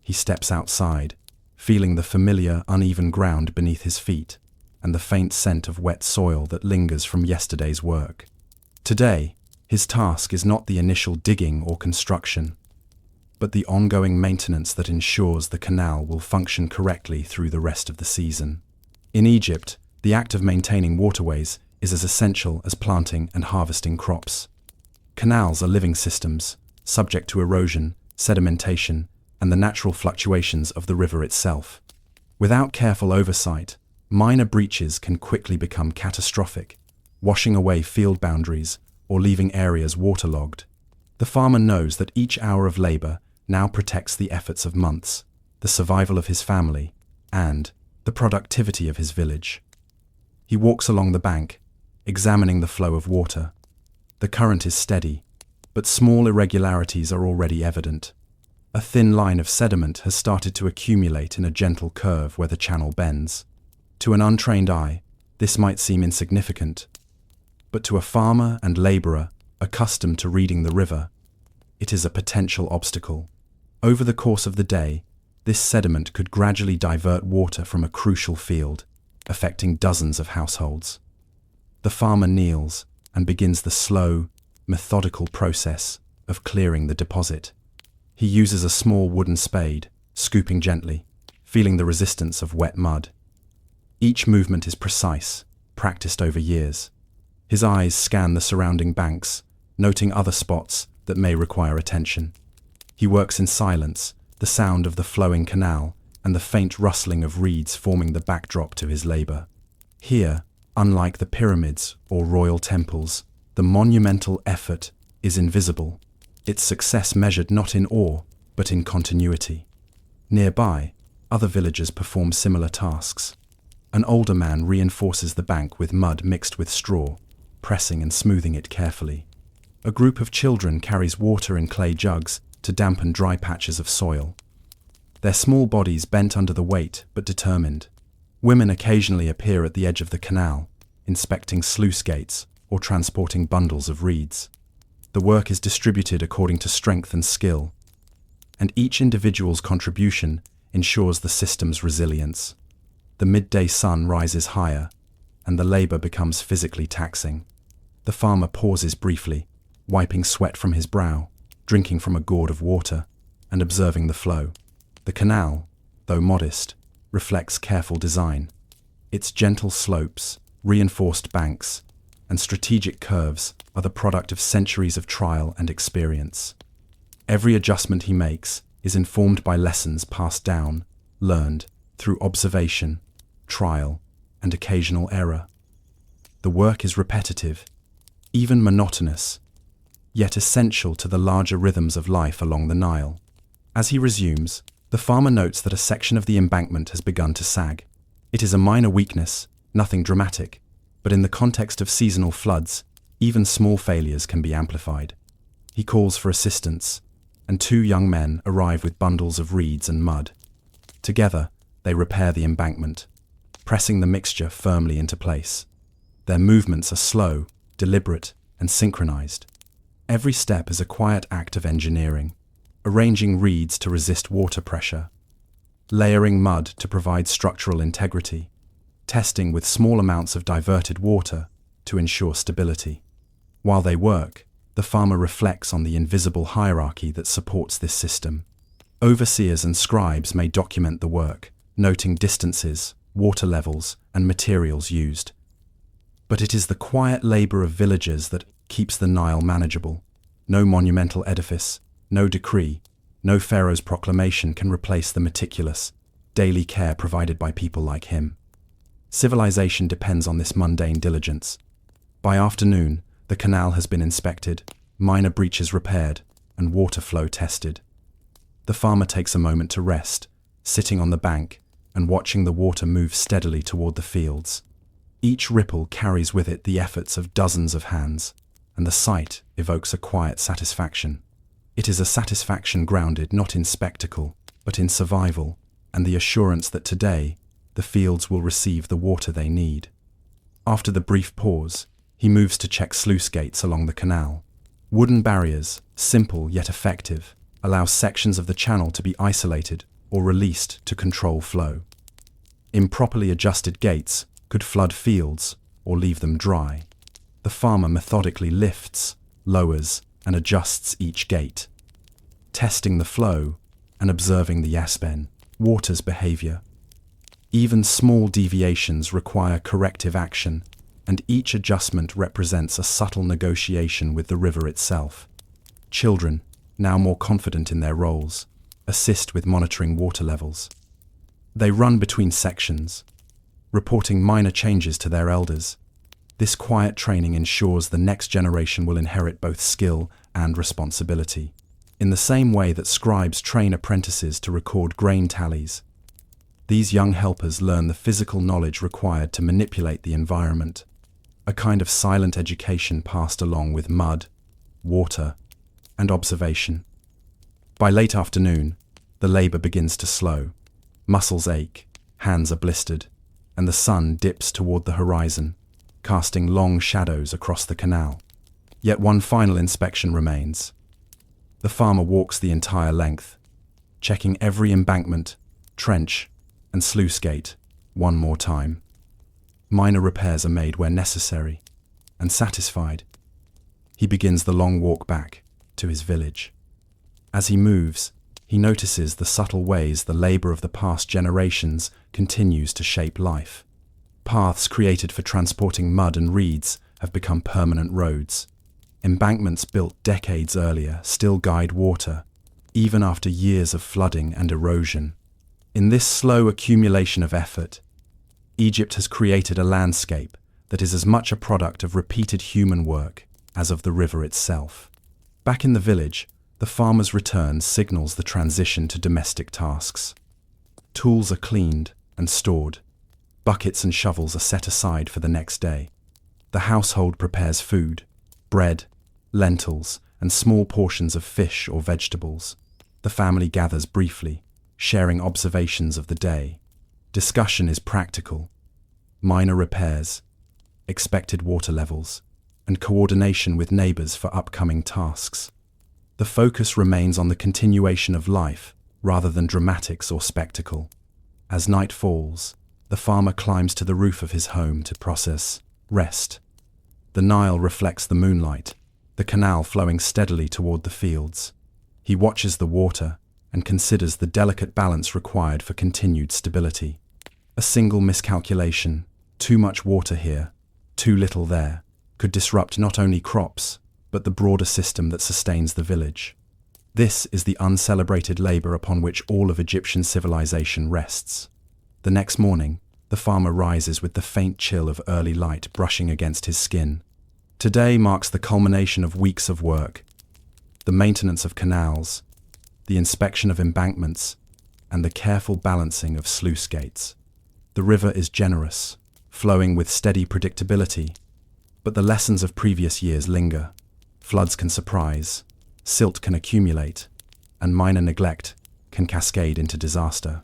He steps outside, feeling the familiar, uneven ground beneath his feet and the faint scent of wet soil that lingers from yesterday's work. Today, his task is not the initial digging or construction, but the ongoing maintenance that ensures the canal will function correctly through the rest of the season. In Egypt, the act of maintaining waterways is as essential as planting and harvesting crops. Canals are living systems, subject to erosion, sedimentation, and the natural fluctuations of the river itself. Without careful oversight, minor breaches can quickly become catastrophic, washing away field boundaries or leaving areas waterlogged. The farmer knows that each hour of labor now protects the efforts of months, the survival of his family, and the productivity of his village. He walks along the bank, examining the flow of water. The current is steady, but small irregularities are already evident. A thin line of sediment has started to accumulate in a gentle curve where the channel bends. To an untrained eye, this might seem insignificant, but to a farmer and laborer accustomed to reading the river, it is a potential obstacle. Over the course of the day, this sediment could gradually divert water from a crucial field, affecting dozens of households. The farmer kneels and begins the slow, methodical process of clearing the deposit. He uses a small wooden spade, scooping gently, feeling the resistance of wet mud. Each movement is precise, practiced over years. His eyes scan the surrounding banks, noting other spots that may require attention. He works in silence, the sound of the flowing canal and the faint rustling of reeds forming the backdrop to his labor. Here, unlike the pyramids or royal temples, the monumental effort is invisible, its success measured not in awe, but in continuity. Nearby, other villagers perform similar tasks. An older man reinforces the bank with mud mixed with straw, pressing and smoothing it carefully. A group of children carries water in clay jugs to dampen dry patches of soil. Their small bodies bent under the weight but determined. Women occasionally appear at the edge of the canal, inspecting sluice gates or transporting bundles of reeds. The work is distributed according to strength and skill, and each individual's contribution ensures the system's resilience. The midday sun rises higher, and the labor becomes physically taxing. The farmer pauses briefly, wiping sweat from his brow, drinking from a gourd of water, and observing the flow. The canal, though modest, reflects careful design. Its gentle slopes, reinforced banks, and strategic curves are the product of centuries of trial and experience. Every adjustment he makes is informed by lessons passed down, learned through observation, trial, and occasional error. The work is repetitive, even monotonous, yet essential to the larger rhythms of life along the Nile. As he resumes, the farmer notes that a section of the embankment has begun to sag. It is a minor weakness, nothing dramatic, but in the context of seasonal floods, even small failures can be amplified. He calls for assistance, and two young men arrive with bundles of reeds and mud. Together, they repair the embankment, pressing the mixture firmly into place. Their movements are slow, deliberate, and synchronized. Every step is a quiet act of engineering, arranging reeds to resist water pressure, layering mud to provide structural integrity, testing with small amounts of diverted water to ensure stability. While they work, the farmer reflects on the invisible hierarchy that supports this system. Overseers and scribes may document the work, noting distances, water levels, and materials used. But it is the quiet labor of villagers that keeps the Nile manageable. No monumental edifice, no decree, no pharaoh's proclamation can replace the meticulous, daily care provided by people like him. Civilization depends on this mundane diligence. By afternoon, the canal has been inspected, minor breaches repaired, and water flow tested. The farmer takes a moment to rest, sitting on the bank and watching the water move steadily toward the fields. Each ripple carries with it the efforts of dozens of hands, and the sight evokes a quiet satisfaction. It is a satisfaction grounded not in spectacle, but in survival, and the assurance that today, the fields will receive the water they need. After the brief pause, he moves to check sluice gates along the canal. Wooden barriers, simple yet effective, allow sections of the channel to be isolated or released to control flow. Improperly adjusted gates could flood fields or leave them dry. The farmer methodically lifts, lowers, and adjusts each gate, testing the flow and observing the Asben, water's behavior. Even small deviations require corrective action, and each adjustment represents a subtle negotiation with the river itself. Children, now more confident in their roles, assist with monitoring water levels. They run between sections, reporting minor changes to their elders. This quiet training ensures the next generation will inherit both skill and responsibility. In the same way that scribes train apprentices to record grain tallies, these young helpers learn the physical knowledge required to manipulate the environment, a kind of silent education passed along with mud, water, and observation. By late afternoon, the labor begins to slow. Muscles ache, hands are blistered, and the sun dips toward the horizon, casting long shadows across the canal. Yet one final inspection remains. The farmer walks the entire length, checking every embankment, trench, and sluice gate one more time. Minor repairs are made where necessary, and satisfied, he begins the long walk back to his village. As he moves, he notices the subtle ways the labor of the past generations continues to shape life. Paths created for transporting mud and reeds have become permanent roads. Embankments built decades earlier still guide water, even after years of flooding and erosion. In this slow accumulation of effort, Egypt has created a landscape that is as much a product of repeated human work as of the river itself. Back in the village, the farmer's return signals the transition to domestic tasks. Tools are cleaned and stored. Buckets and shovels are set aside for the next day. The household prepares food, bread, lentils, and small portions of fish or vegetables. The family gathers briefly, sharing observations of the day. Discussion is practical. Minor repairs, expected water levels, and coordination with neighbors for upcoming tasks. The focus remains on the continuation of life rather than dramatics or spectacle. As night falls, the farmer climbs to the roof of his home to process rest. The Nile reflects the moonlight, the canal flowing steadily toward the fields. He watches the water and considers the delicate balance required for continued stability. A single miscalculation, too much water here, too little there, could disrupt not only crops, but the broader system that sustains the village. This is the uncelebrated labor upon which all of Egyptian civilization rests. The next morning, the farmer rises with the faint chill of early light brushing against his skin. Today marks the culmination of weeks of work, the maintenance of canals, the inspection of embankments, and the careful balancing of sluice gates. The river is generous, flowing with steady predictability, but the lessons of previous years linger. Floods can surprise, silt can accumulate, and minor neglect can cascade into disaster.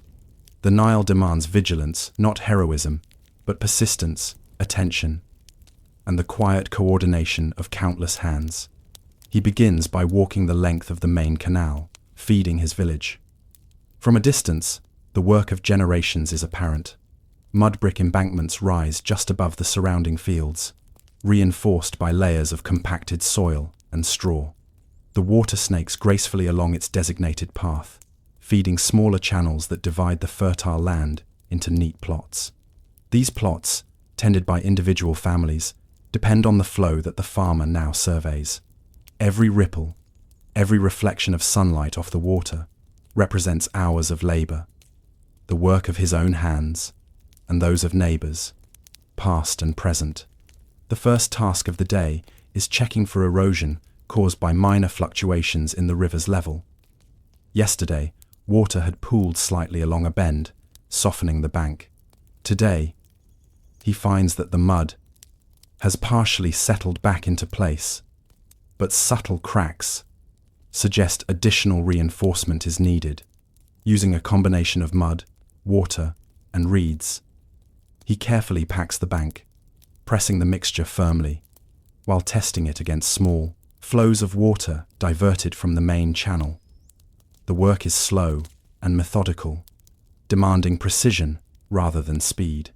The Nile demands vigilance, not heroism, but persistence, attention, and the quiet coordination of countless hands. He begins by walking the length of the main canal, feeding his village. From a distance, the work of generations is apparent. Mud brick embankments rise just above the surrounding fields. reinforced by layers of compacted soil and straw. The water snakes gracefully along its designated path, feeding smaller channels that divide the fertile land into neat plots. These plots, tended by individual families, depend on the flow that the farmer now surveys. Every ripple, every reflection of sunlight off the water, represents hours of labor, the work of his own hands, and those of neighbors, past and present. The first task of the day is checking for erosion caused by minor fluctuations in the river's level. Yesterday, water had pooled slightly along a bend, softening the bank. Today, he finds that the mud has partially settled back into place, but subtle cracks suggest additional reinforcement is needed. Using a combination of mud, water, and reeds, he carefully packs the bank, pressing the mixture firmly, while testing it against small flows of water diverted from the main channel. The work is slow and methodical, demanding precision rather than speed.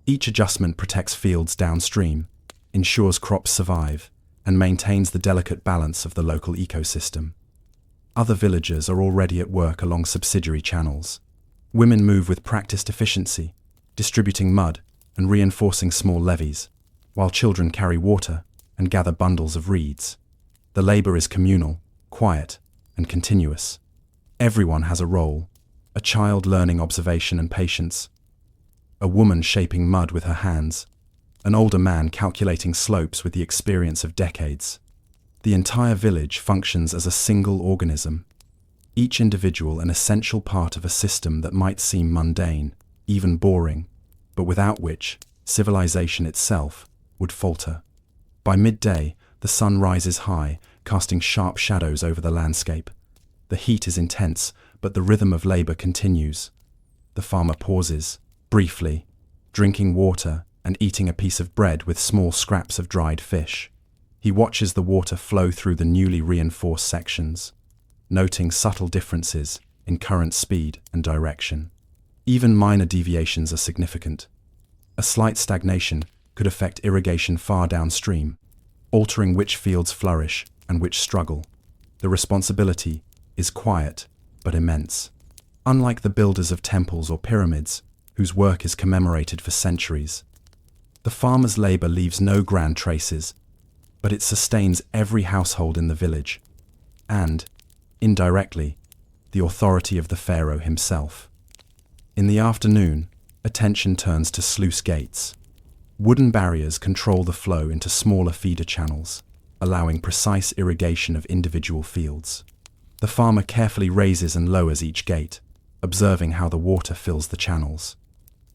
Each adjustment protects fields downstream, ensures crops survive, and maintains the delicate balance of the local ecosystem. Other villagers are already at work along subsidiary channels. Women move with practiced efficiency, distributing mud and reinforcing small levees, while children carry water and gather bundles of reeds. The labor is communal, quiet, and continuous. Everyone has a role: a child learning observation and patience, a woman shaping mud with her hands, an older man calculating slopes with the experience of decades. The entire village functions as a single organism, each individual an essential part of a system that might seem mundane, even boring, but without which civilization itself would falter. By midday, the sun rises high, casting sharp shadows over the landscape. The heat is intense, but the rhythm of labor continues. The farmer pauses, briefly, drinking water and eating a piece of bread with small scraps of dried fish. He watches the water flow through the newly reinforced sections, noting subtle differences in current speed and direction. Even minor deviations are significant. A slight stagnation could affect irrigation far downstream, altering which fields flourish and which struggle. The responsibility is quiet but immense. Unlike the builders of temples or pyramids, whose work is commemorated for centuries, the farmer's labor leaves no grand traces, but it sustains every household in the village, and, indirectly, the authority of the pharaoh himself. In the afternoon, attention turns to sluice gates. Wooden barriers control the flow into smaller feeder channels, allowing precise irrigation of individual fields. The farmer carefully raises and lowers each gate, observing how the water fills the channels.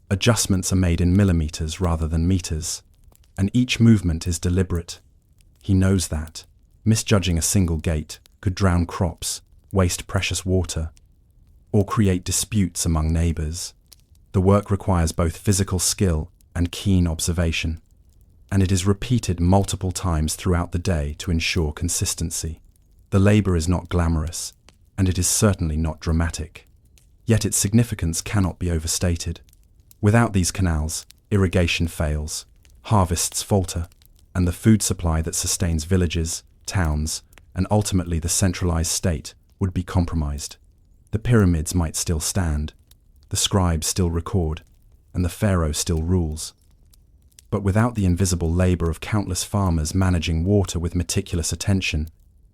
Adjustments are made in millimeters rather than meters, and each movement is deliberate. He knows that misjudging a single gate could drown crops, waste precious water, or create disputes among neighbors. The work requires both physical skill and keen observation, and it is repeated multiple times throughout the day to ensure consistency. The labor is not glamorous, and it is certainly not dramatic. Yet its significance cannot be overstated. Without these canals, irrigation fails, harvests falter, and the food supply that sustains villages, towns, and ultimately the centralized state would be compromised. The pyramids might still stand, the scribes still record, and the pharaoh still rules. But without the invisible labor of countless farmers managing water with meticulous attention,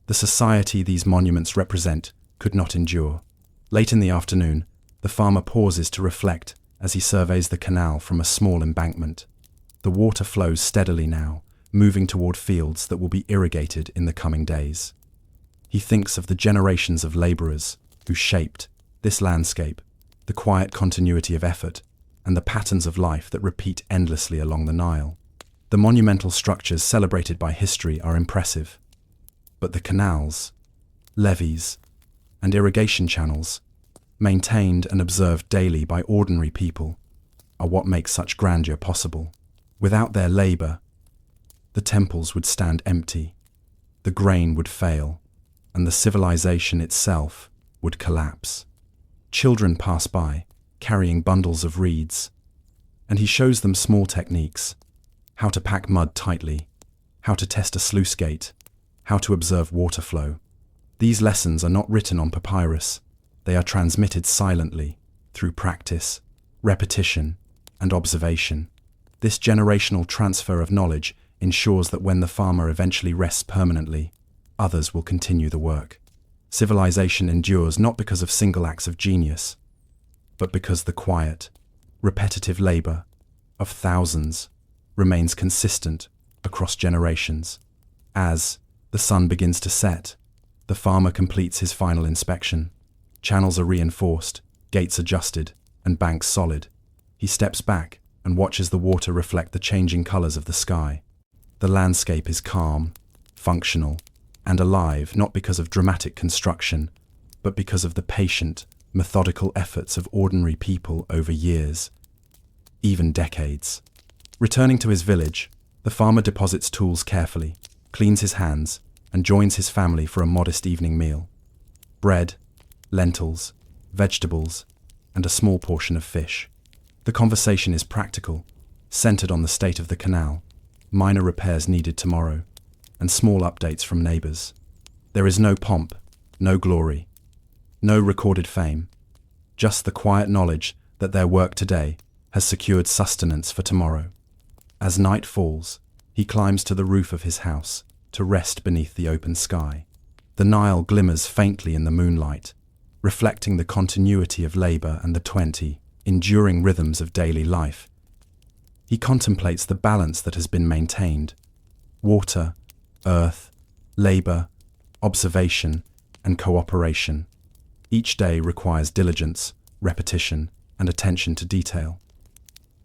the society these monuments represent could not endure. Late in the afternoon, the farmer pauses to reflect as he surveys the canal from a small embankment. The water flows steadily now, moving toward fields that will be irrigated in the coming days. He thinks of the generations of laborers who shaped this landscape, the quiet continuity of effort, and the patterns of life that repeat endlessly along the Nile. The monumental structures celebrated by history are impressive, but the canals, levees, and irrigation channels, maintained and observed daily by ordinary people, are what makes such grandeur possible. Without their labor, the temples would stand empty, the grain would fail, and the civilization itself would collapse. Children pass by, carrying bundles of reeds, and he shows them small techniques: how to pack mud tightly, how to test a sluice gate, how to observe water flow. These lessons are not written on papyrus. They are transmitted silently through practice, repetition, and observation. This generational transfer of knowledge ensures that when the farmer eventually rests permanently, others will continue the work. Civilization endures not because of single acts of genius, but because the quiet, repetitive labor of thousands remains consistent across generations. As the sun begins to set, the farmer completes his final inspection. Channels are reinforced, gates adjusted, and banks solid. He steps back and watches the water reflect the changing colors of the sky. The landscape is calm, functional, and alive not because of dramatic construction, but because of the patient, methodical efforts of ordinary people over years, even decades. Returning to his village, the farmer deposits tools carefully, cleans his hands, and joins his family for a modest evening meal. Bread, lentils, vegetables, and a small portion of fish. The conversation is practical, centered on the state of the canal, minor repairs needed tomorrow, and small updates from neighbors. There is no pomp, no glory, no recorded fame, just the quiet knowledge that their work today has secured sustenance for tomorrow. As night falls, he climbs to the roof of his house to rest beneath the open sky. The Nile glimmers faintly in the moonlight, reflecting the continuity of labor and the 20 enduring rhythms of daily life. He contemplates the balance that has been maintained: water, earth, labor, observation, and cooperation. Each day requires diligence, repetition, and attention to detail.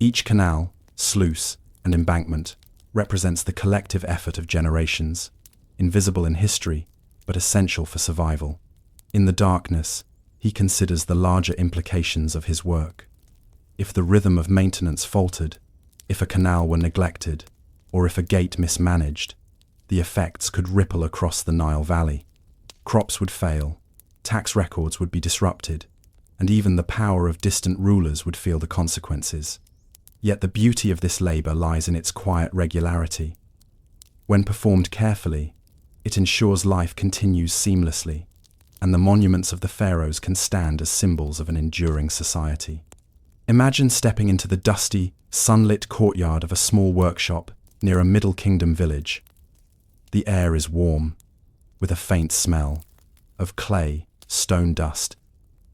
Each canal, sluice, and embankment represents the collective effort of generations, invisible in history, but essential for survival. In the darkness, he considers the larger implications of his work. If the rhythm of maintenance faltered, if a canal were neglected, or if a gate mismanaged, the effects could ripple across the Nile Valley. Crops would fail, tax records would be disrupted, and even the power of distant rulers would feel the consequences. Yet the beauty of this labor lies in its quiet regularity. When performed carefully, it ensures life continues seamlessly, and the monuments of the pharaohs can stand as symbols of an enduring society. Imagine stepping into the dusty, sunlit courtyard of a small workshop near a Middle Kingdom village. The air is warm, with a faint smell of clay, stone dust,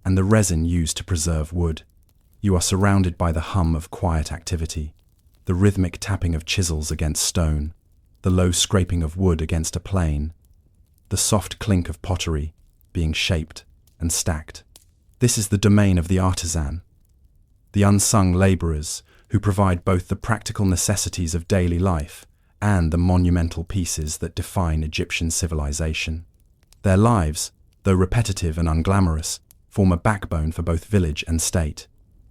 and the resin used to preserve wood. You are surrounded by the hum of quiet activity, the rhythmic tapping of chisels against stone, the low scraping of wood against a plane, the soft clink of pottery being shaped and stacked. This is the domain of the artisan, the unsung laborers who provide both the practical necessities of daily life and the monumental pieces that define Egyptian civilization. Their lives, though repetitive and unglamorous, form a backbone for both village and state.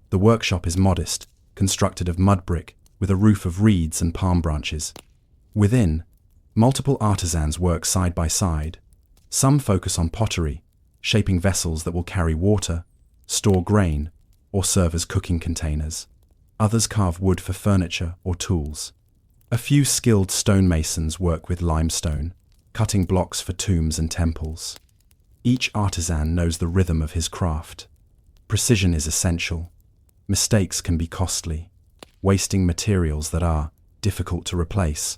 The workshop is modest, constructed of mud brick with a roof of reeds and palm branches. Within, multiple artisans work side by side. Some focus on pottery, shaping vessels that will carry water, store grain, or serve as cooking containers. Others carve wood for furniture or tools. A few skilled stonemasons work with limestone, cutting blocks for tombs and temples. Each artisan knows the rhythm of his craft. Precision is essential. Mistakes can be costly, wasting materials that are difficult to replace.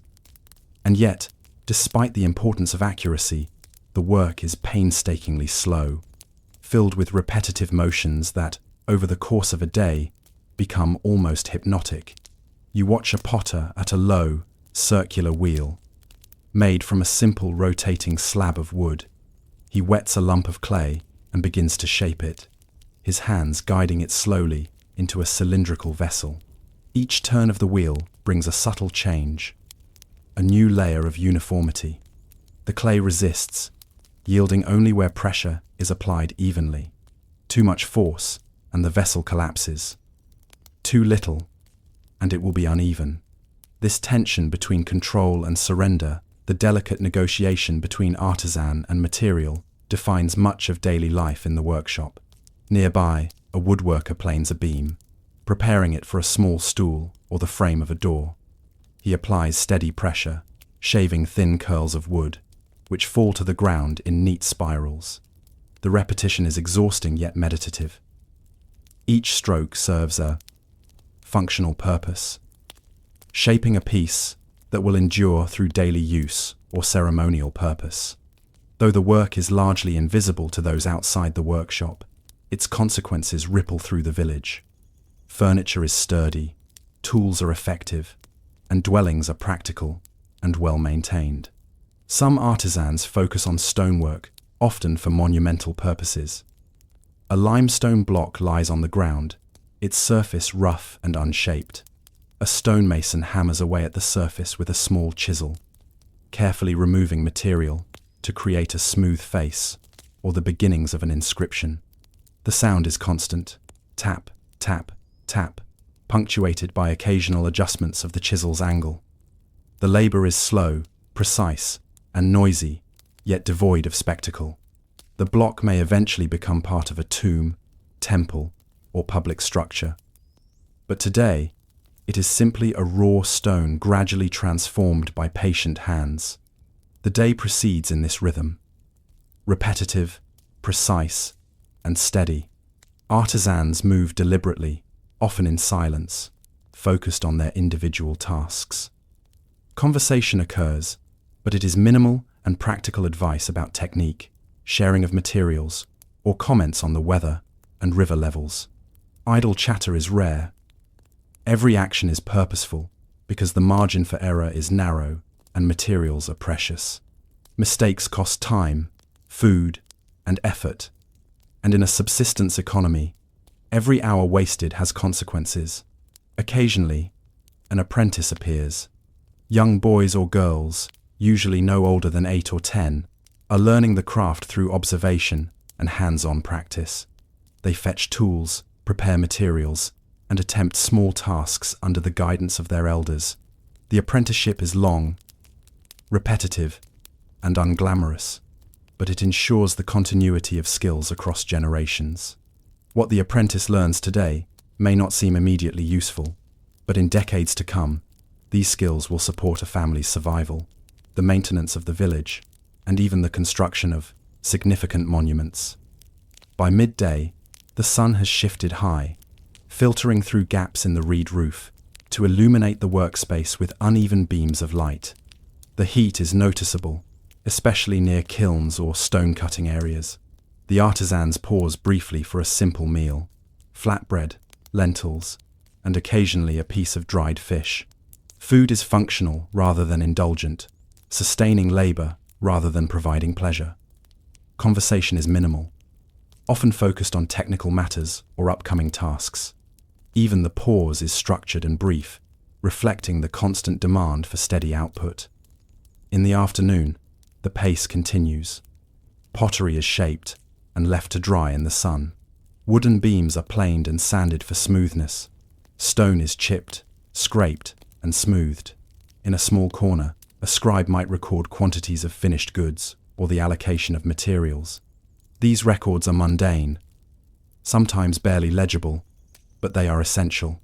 And yet, despite the importance of accuracy, the work is painstakingly slow, filled with repetitive motions that, over the course of a day, become almost hypnotic. You watch a potter at a low, circular wheel, made from a simple rotating slab of wood. He wets a lump of clay and begins to shape it, his hands guiding it slowly into a cylindrical vessel. Each turn of the wheel brings a subtle change, a new layer of uniformity. The clay resists, yielding only where pressure is applied evenly. Too much force, and the vessel collapses. Too little, and it will be uneven. This tension between control and surrender, the delicate negotiation between artisan and material, defines much of daily life in the workshop. Nearby, a woodworker planes a beam, preparing it for a small stool or the frame of a door. He applies steady pressure, shaving thin curls of wood, which fall to the ground in neat spirals. The repetition is exhausting yet meditative. Each stroke serves a functional purpose, shaping a piece that will endure through daily use or ceremonial purpose. Though the work is largely invisible to those outside the workshop, its consequences ripple through the village. Furniture is sturdy, tools are effective, and dwellings are practical and well-maintained. Some artisans focus on stonework, often for monumental purposes. A limestone block lies on the ground, its surface rough and unshaped. A stonemason hammers away at the surface with a small chisel, carefully removing material to create a smooth face or the beginnings of an inscription. The sound is constant, tap, tap, tap, punctuated by occasional adjustments of the chisel's angle. The labor is slow, precise, and noisy, yet devoid of spectacle. The block may eventually become part of a tomb, temple, or public structure. But today, it is simply a raw stone gradually transformed by patient hands. The day proceeds in this rhythm. Repetitive, precise, and steady. Artisans move deliberately, often in silence, focused on their individual tasks. Conversation occurs, but it is minimal and practical advice about technique, sharing of materials, or comments on the weather and river levels. Idle chatter is rare. Every action is purposeful because the margin for error is narrow and materials are precious. Mistakes cost time, food, and effort. And in a subsistence economy, every hour wasted has consequences. Occasionally, an apprentice appears. Young boys or girls, usually no older than 8 or 10, are learning the craft through observation and hands-on practice. They fetch tools, prepare materials, and attempt small tasks under the guidance of their elders. The apprenticeship is long, repetitive, and unglamorous, but it ensures the continuity of skills across generations. What the apprentice learns today may not seem immediately useful, but in decades to come, these skills will support a family's survival, the maintenance of the village, and even the construction of significant monuments. By midday, the sun has shifted high, filtering through gaps in the reed roof to illuminate the workspace with uneven beams of light. The heat is noticeable, especially near kilns or stone-cutting areas. The artisans pause briefly for a simple meal, flatbread, lentils, and occasionally a piece of dried fish. Food is functional rather than indulgent, sustaining labor rather than providing pleasure. Conversation is minimal, often focused on technical matters or upcoming tasks. Even the pause is structured and brief, reflecting the constant demand for steady output. In the afternoon, the pace continues. Pottery is shaped and left to dry in the sun. Wooden beams are planed and sanded for smoothness. Stone is chipped, scraped, and smoothed. In a small corner, a scribe might record quantities of finished goods or the allocation of materials. These records are mundane, sometimes barely legible, but they are essential.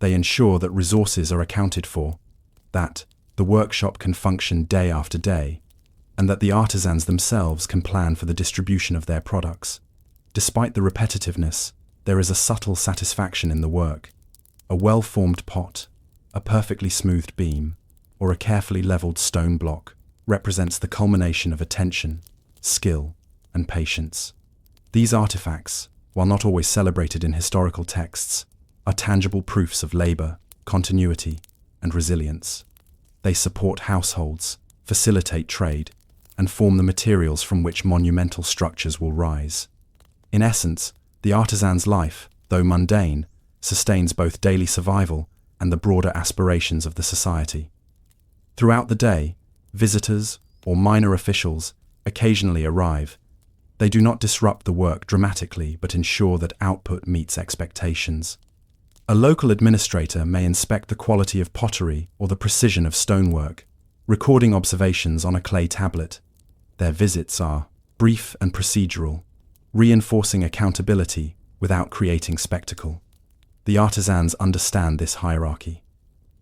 They ensure that resources are accounted for, that the workshop can function day after day, and that the artisans themselves can plan for the distribution of their products. Despite the repetitiveness, there is a subtle satisfaction in the work. A well-formed pot, a perfectly smoothed beam, or a carefully leveled stone block represents the culmination of attention, skill, and patience. These artifacts, while not always celebrated in historical texts, are tangible proofs of labor, continuity, and resilience. They support households, facilitate trade, and form the materials from which monumental structures will rise. In essence, the artisan's life, though mundane, sustains both daily survival and the broader aspirations of the society. Throughout the day, visitors or minor officials occasionally arrive. They do not disrupt the work dramatically but ensure that output meets expectations. A local administrator may inspect the quality of pottery or the precision of stonework, recording observations on a clay tablet. Their visits are brief and procedural, reinforcing accountability without creating spectacle. The artisans understand this hierarchy.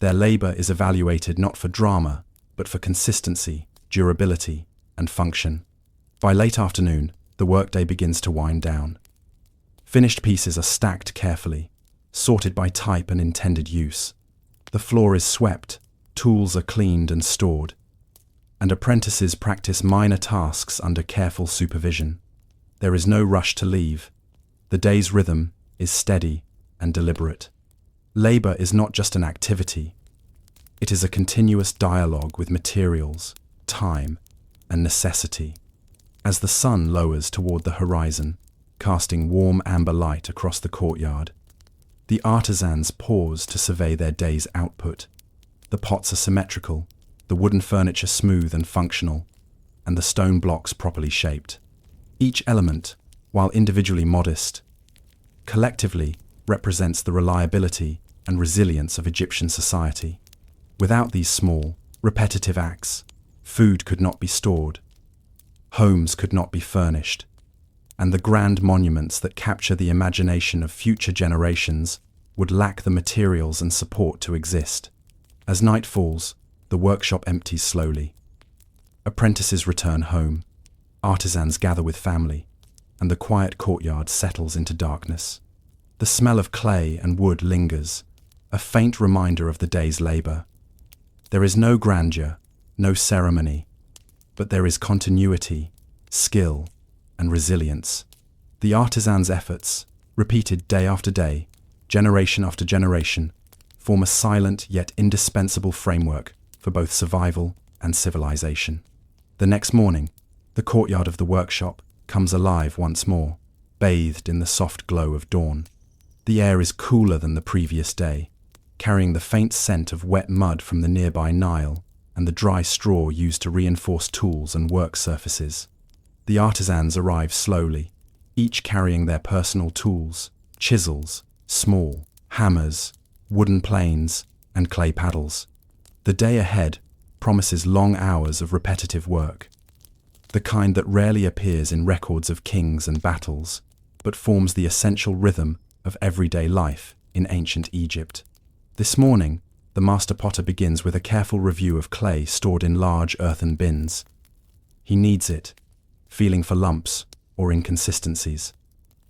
Their labor is evaluated not for drama, but for consistency, durability, and function. By late afternoon, the workday begins to wind down. Finished pieces are stacked carefully, sorted by type and intended use. The floor is swept, tools are cleaned and stored, and apprentices practice minor tasks under careful supervision. There is no rush to leave. The day's rhythm is steady and deliberate. Labor is not just an activity. It is a continuous dialogue with materials, time, and necessity. As the sun lowers toward the horizon, casting warm amber light across the courtyard, the artisans pause to survey their day's output. The pots are symmetrical, the wooden furniture smooth and functional, and the stone blocks properly shaped. Each element, while individually modest, collectively represents the reliability and resilience of Egyptian society. Without these small, repetitive acts, food could not be stored, homes could not be furnished, and the grand monuments that capture the imagination of future generations would lack the materials and support to exist. As night falls, the workshop empties slowly. Apprentices return home, artisans gather with family, and the quiet courtyard settles into darkness. The smell of clay and wood lingers, a faint reminder of the day's labor. There is no grandeur, no ceremony, but there is continuity, skill, and resilience. The artisan's efforts, repeated day after day, generation after generation, form a silent yet indispensable framework for both survival and civilization. The next morning, the courtyard of the workshop comes alive once more, bathed in the soft glow of dawn. The air is cooler than the previous day, carrying the faint scent of wet mud from the nearby Nile and the dry straw used to reinforce tools and work surfaces. The artisans arrive slowly, each carrying their personal tools, chisels, small, hammers, wooden planes, and clay paddles. The day ahead promises long hours of repetitive work, the kind that rarely appears in records of kings and battles, but forms the essential rhythm of everyday life in ancient Egypt. This morning, the master potter begins with a careful review of clay stored in large earthen bins. He kneads it, feeling for lumps or inconsistencies.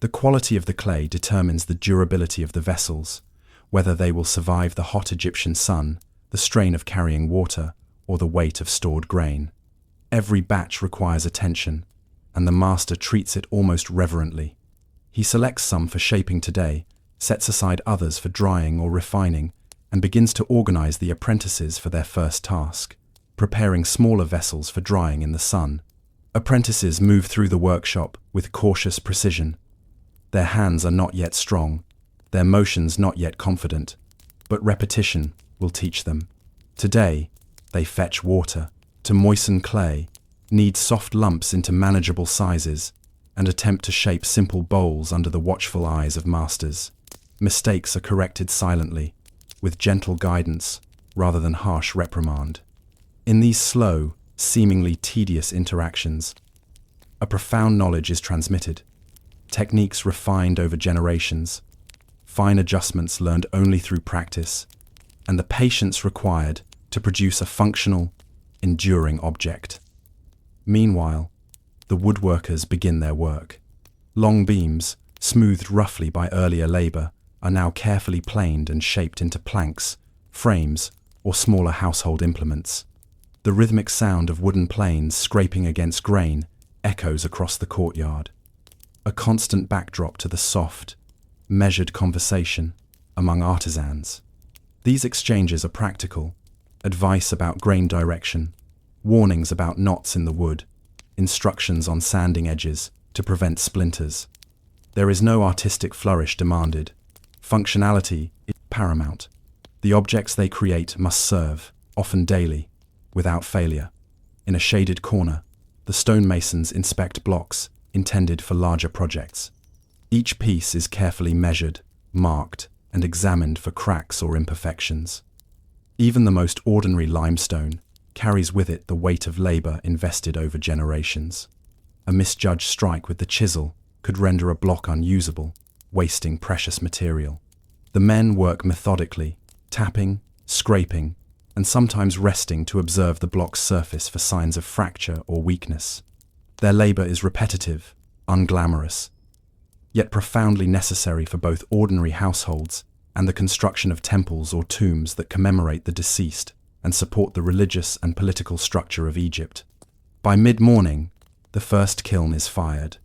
The quality of the clay determines the durability of the vessels, whether they will survive the hot Egyptian sun, the strain of carrying water, or the weight of stored grain. Every batch requires attention, and the master treats it almost reverently. He selects some for shaping today, sets aside others for drying or refining, and begins to organize the apprentices for their first task, preparing smaller vessels for drying in the sun. Apprentices move through the workshop with cautious precision. Their hands are not yet strong, their motions not yet confident, but repetition will teach them. Today, they fetch water, to moisten clay, knead soft lumps into manageable sizes, and attempt to shape simple bowls under the watchful eyes of masters. Mistakes are corrected silently, with gentle guidance rather than harsh reprimand. In these slow, seemingly tedious interactions, a profound knowledge is transmitted, techniques refined over generations, fine adjustments learned only through practice, and the patience required to produce a functional, enduring object. Meanwhile, the woodworkers begin their work. Long beams, smoothed roughly by earlier labor, are now carefully planed and shaped into planks, frames, or smaller household implements. The rhythmic sound of wooden planes scraping against grain echoes across the courtyard, a constant backdrop to the soft, measured conversation among artisans. These exchanges are practical, advice about grain direction, warnings about knots in the wood, instructions on sanding edges to prevent splinters. There is no artistic flourish demanded. Functionality is paramount. The objects they create must serve, often daily, without failure. In a shaded corner, the stonemasons inspect blocks intended for larger projects. Each piece is carefully measured, marked, and examined for cracks or imperfections. Even the most ordinary limestone carries with it the weight of labor invested over generations. A misjudged strike with the chisel could render a block unusable, wasting precious material. The men work methodically, tapping, scraping, and sometimes resting to observe the block's surface for signs of fracture or weakness. Their labor is repetitive, unglamorous, yet profoundly necessary for both ordinary households and the construction of temples or tombs that commemorate the deceased and support the religious and political structure of Egypt. By mid-morning, the first kiln is fired.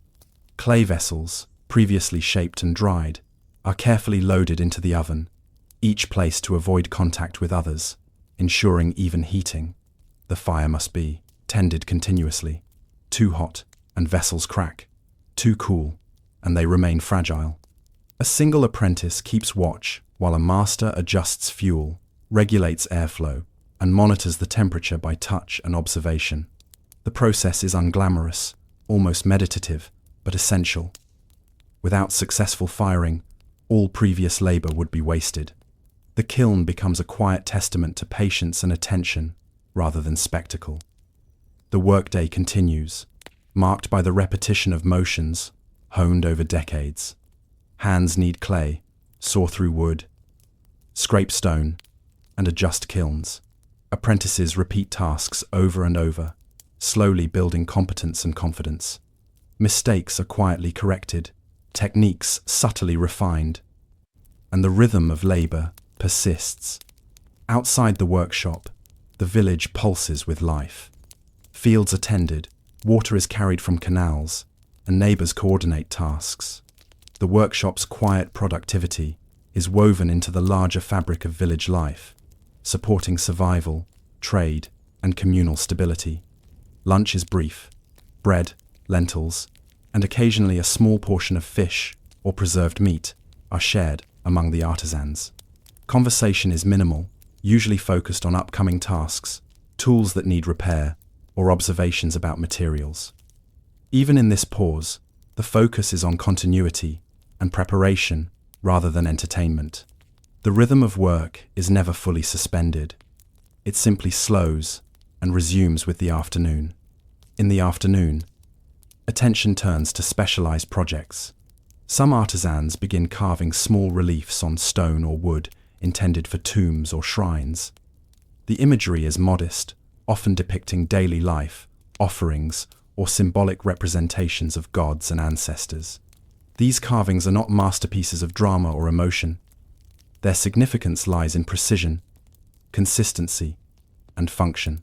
Clay vessels, previously shaped and dried, are carefully loaded into the oven, each placed to avoid contact with others, ensuring even heating. The fire must be tended continuously. Too hot, and vessels crack. Too cool, and they remain fragile. A single apprentice keeps watch while a master adjusts fuel, regulates airflow, and monitors the temperature by touch and observation. The process is unglamorous, almost meditative, but essential. Without successful firing, all previous labor would be wasted. The kiln becomes a quiet testament to patience and attention, rather than spectacle. The workday continues, marked by the repetition of motions, honed over decades. Hands knead clay, saw through wood, scrape stone, and adjust kilns. Apprentices repeat tasks over and over, slowly building competence and confidence. Mistakes are quietly corrected, techniques subtly refined, and the rhythm of labor persists. Outside the workshop, the village pulses with life. Fields are tended, water is carried from canals, and neighbors coordinate tasks. The workshop's quiet productivity is woven into the larger fabric of village life, supporting survival, trade, and communal stability. Lunch is brief: bread, lentils, and occasionally a small portion of fish or preserved meat are shared among the artisans. Conversation is minimal, usually focused on upcoming tasks, tools that need repair, or observations about materials. Even in this pause, the focus is on continuity and preparation rather than entertainment. The rhythm of work is never fully suspended. It simply slows and resumes with the afternoon. In the afternoon, attention turns to specialized projects. Some artisans begin carving small reliefs on stone or wood intended for tombs or shrines. The imagery is modest, often depicting daily life, offerings, or symbolic representations of gods and ancestors. These carvings are not masterpieces of drama or emotion. Their significance lies in precision, consistency, and function.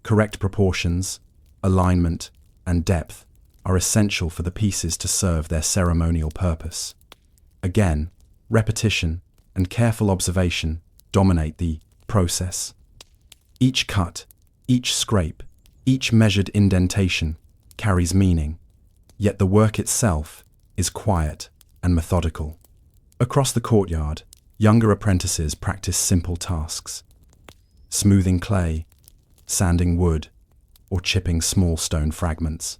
Correct proportions, alignment, and depth are essential for the pieces to serve their ceremonial purpose. Again, repetition and careful observation dominate the process. Each cut, each scrape, each measured indentation carries meaning, yet the work itself is quiet and methodical. Across the courtyard, younger apprentices practice simple tasks: smoothing clay, sanding wood, or chipping small stone fragments.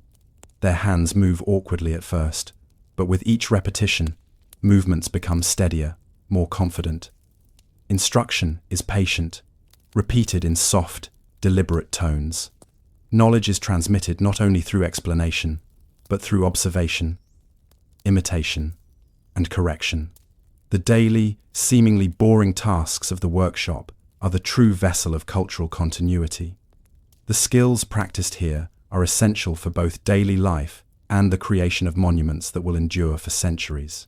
Their hands move awkwardly at first, but with each repetition, movements become steadier, more confident. Instruction is patient, repeated in soft, deliberate tones. Knowledge is transmitted not only through explanation, but through observation, imitation, and correction. The daily, seemingly boring tasks of the workshop are the true vessel of cultural continuity. The skills practiced here are essential for both daily life and the creation of monuments that will endure for centuries.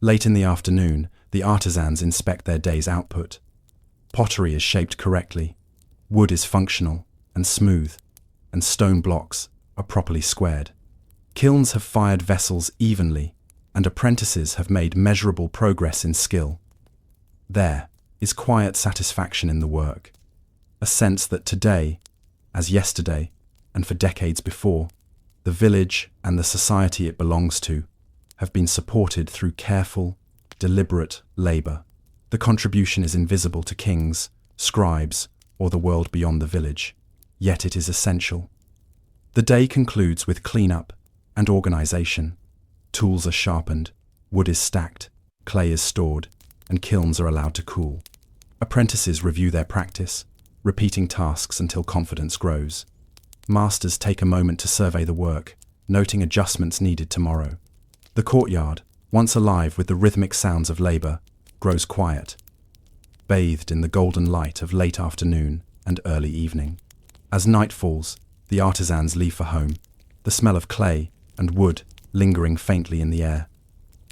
Late in the afternoon, the artisans inspect their day's output. Pottery is shaped correctly, wood is functional and smooth, and stone blocks are properly squared. Kilns have fired vessels evenly, and apprentices have made measurable progress in skill. There is quiet satisfaction in the work, a sense that today, as yesterday, and for decades before, the village and the society it belongs to have been supported through careful, deliberate labor. The contribution is invisible to kings, scribes, or the world beyond the village, yet it is essential. The day concludes with cleanup and organization. Tools are sharpened, wood is stacked, clay is stored, and kilns are allowed to cool. Apprentices review their practice, repeating tasks until confidence grows. Masters take a moment to survey the work, noting adjustments needed tomorrow. The courtyard, once alive with the rhythmic sounds of labor, grows quiet. Bathed in the golden light of late afternoon, and early evening. As night falls, the artisans leave for home, the smell of clay and wood lingering faintly in the air.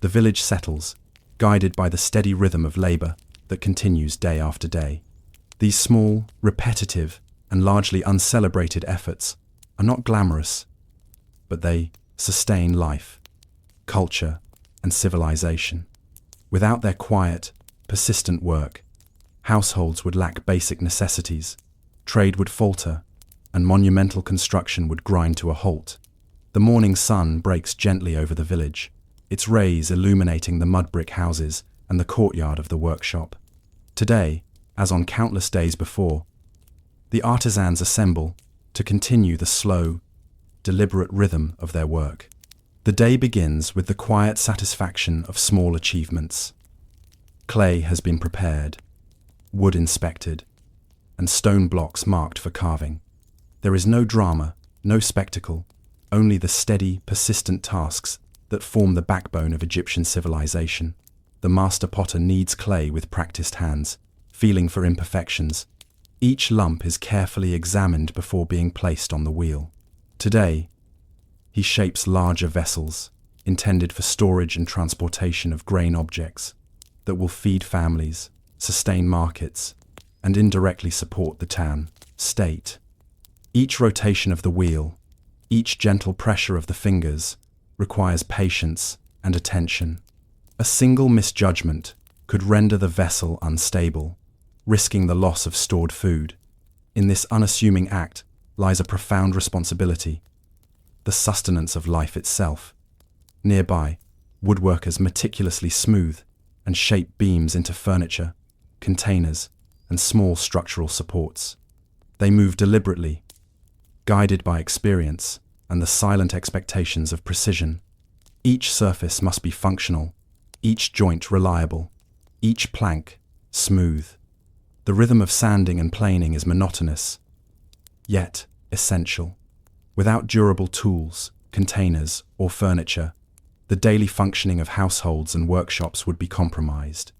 The village settles, guided by the steady rhythm of labor that continues day after day. These small, repetitive, and largely uncelebrated efforts are not glamorous, but they sustain life, culture, and civilization. Without their quiet, persistent work, households would lack basic necessities, trade would falter, and monumental construction would grind to a halt. The morning sun breaks gently over the village, its rays illuminating the mud brick houses and the courtyard of the workshop. Today, as on countless days before, the artisans assemble to continue the slow, deliberate rhythm of their work. The day begins with the quiet satisfaction of small achievements. Clay has been prepared, wood inspected, and stone blocks marked for carving. There is no drama, no spectacle, only the steady, persistent tasks that form the backbone of Egyptian civilization. The master potter kneads clay with practiced hands, feeling for imperfections. Each lump is carefully examined before being placed on the wheel. Today, he shapes larger vessels, intended for storage and transportation of grain objects, that will feed families, sustain markets, and indirectly support the town, state. Each rotation of the wheel, each gentle pressure of the fingers, requires patience and attention. A single misjudgment could render the vessel unstable, risking the loss of stored food. In this unassuming act lies a profound responsibility: the sustenance of life itself. Nearby, woodworkers meticulously smooth and shape beams into furniture, containers, and small structural supports. They move deliberately, guided by experience and the silent expectations of precision. Each surface must be functional, each joint reliable, each plank smooth. The rhythm of sanding and planing is monotonous, yet essential. Without durable tools, containers, or furniture, the daily functioning of households and workshops would be compromised.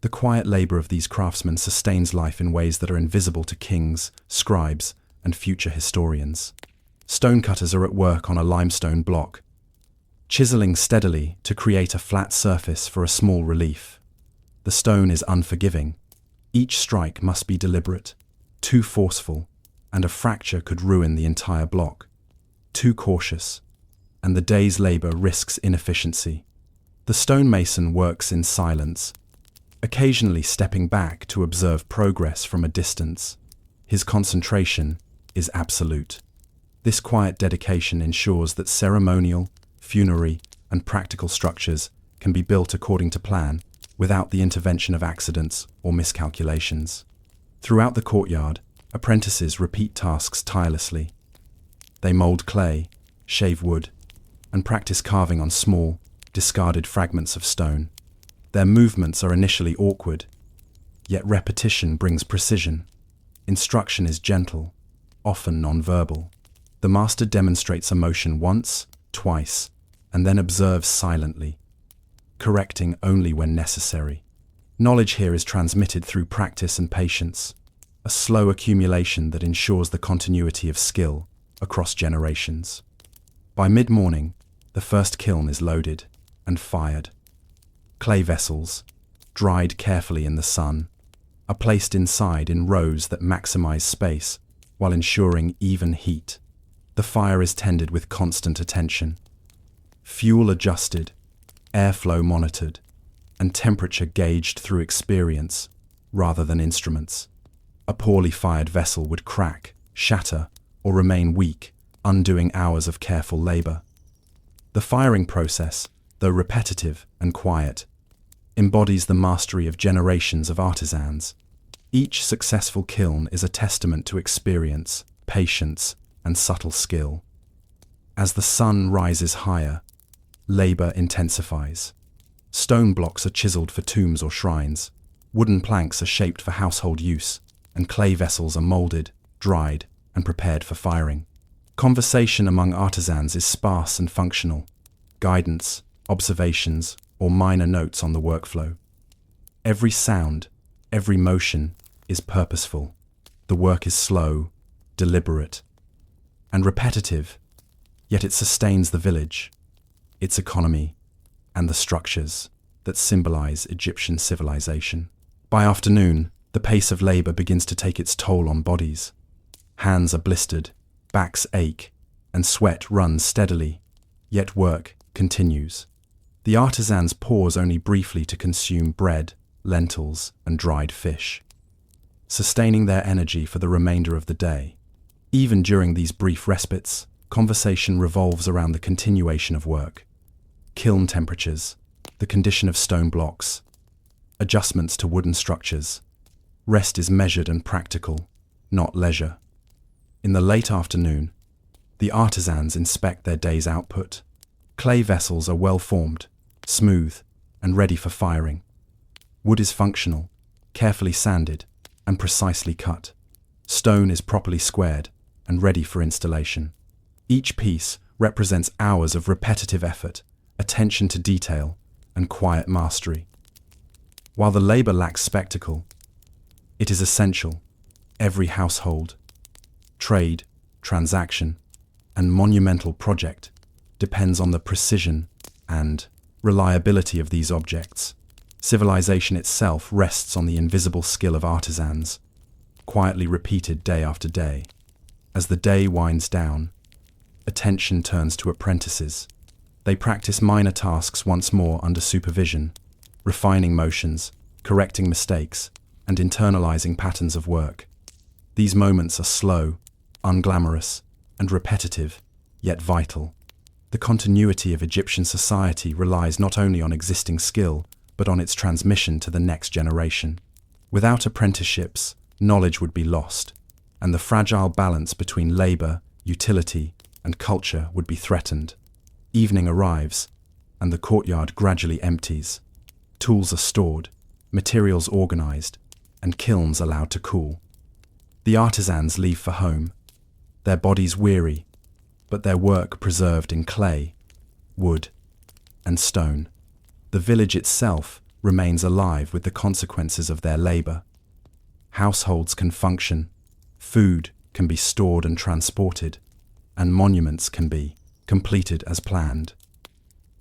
The quiet labor of these craftsmen sustains life in ways that are invisible to kings, scribes, and future historians. Stonecutters are at work on a limestone block, chiseling steadily to create a flat surface for a small relief. The stone is unforgiving. Each strike must be deliberate. Too forceful, and a fracture could ruin the entire block. Too cautious, and the day's labor risks inefficiency. The stonemason works in silence, occasionally stepping back to observe progress from a distance. His concentration is absolute. This quiet dedication ensures that ceremonial, funerary, and practical structures can be built according to plan without the intervention of accidents or miscalculations. Throughout the courtyard, apprentices repeat tasks tirelessly. They mold clay, shave wood, and practice carving on small, discarded fragments of stone. Their movements are initially awkward, yet repetition brings precision. Instruction is gentle, often non-verbal. The master demonstrates a motion once, twice, and then observes silently, correcting only when necessary. Knowledge here is transmitted through practice and patience, a slow accumulation that ensures the continuity of skill across generations. By mid-morning, the first kiln is loaded and fired. Clay vessels, dried carefully in the sun, are placed inside in rows that maximize space while ensuring even heat. The fire is tended with constant attention. Fuel adjusted, airflow monitored, and temperature gauged through experience rather than instruments. A poorly fired vessel would crack, shatter, or remain weak, undoing hours of careful labor. The firing process, though repetitive and quiet, embodies the mastery of generations of artisans. Each successful kiln is a testament to experience, patience, and subtle skill. As the sun rises higher, labor intensifies. Stone blocks are chiseled for tombs or shrines, wooden planks are shaped for household use, and clay vessels are molded, dried, and prepared for firing. Conversation among artisans is sparse and functional. Guidance, observations, or minor notes on the workflow. Every sound, every motion is purposeful. The work is slow, deliberate, and repetitive, yet it sustains the village, its economy, and the structures that symbolize Egyptian civilization. By afternoon, the pace of labor begins to take its toll on bodies. Hands are blistered, backs ache, and sweat runs steadily, yet work continues. The artisans pause only briefly to consume bread, lentils, and dried fish, sustaining their energy for the remainder of the day. Even during these brief respites, conversation revolves around the continuation of work. Kiln temperatures, the condition of stone blocks, adjustments to wooden structures. Rest is measured and practical, not leisure. In the late afternoon, the artisans inspect their day's output. Clay vessels are well formed, smooth, and ready for firing. Wood is functional, carefully sanded, and precisely cut. Stone is properly squared and ready for installation. Each piece represents hours of repetitive effort, attention to detail, and quiet mastery. While the labor lacks spectacle, it is essential. Every household, trade, transaction, and monumental project depends on the precision and reliability of these objects. Civilization itself rests on the invisible skill of artisans, quietly repeated day after day. As the day winds down, attention turns to apprentices. They practice minor tasks once more under supervision, refining motions, correcting mistakes, and internalizing patterns of work. These moments are slow, unglamorous, and repetitive, yet vital. The continuity of Egyptian society relies not only on existing skill, but on its transmission to the next generation. Without apprenticeships, knowledge would be lost, and the fragile balance between labor, utility, and culture would be threatened. Evening arrives, and the courtyard gradually empties. Tools are stored, materials organized, and kilns allowed to cool. The artisans leave for home, their bodies weary, but their work preserved in clay, wood, and stone. The village itself remains alive with the consequences of their labor. Households can function, food can be stored and transported, and monuments can be completed as planned.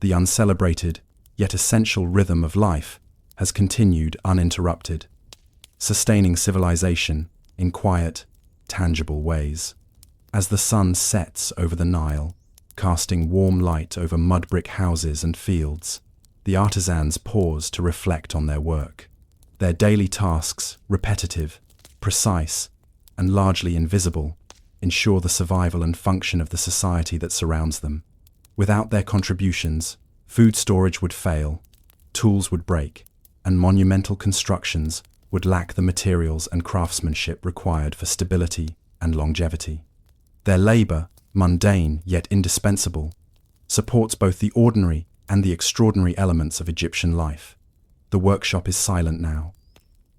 The uncelebrated, yet essential rhythm of life has continued uninterrupted, sustaining civilization in quiet, tangible ways. As the sun sets over the Nile, casting warm light over mud-brick houses and fields, the artisans pause to reflect on their work. Their daily tasks, repetitive, precise, and largely invisible, ensure the survival and function of the society that surrounds them. Without their contributions, food storage would fail, tools would break, and monumental constructions would lack the materials and craftsmanship required for stability and longevity. Their labor, mundane yet indispensable, supports both the ordinary and the extraordinary elements of Egyptian life. The workshop is silent now,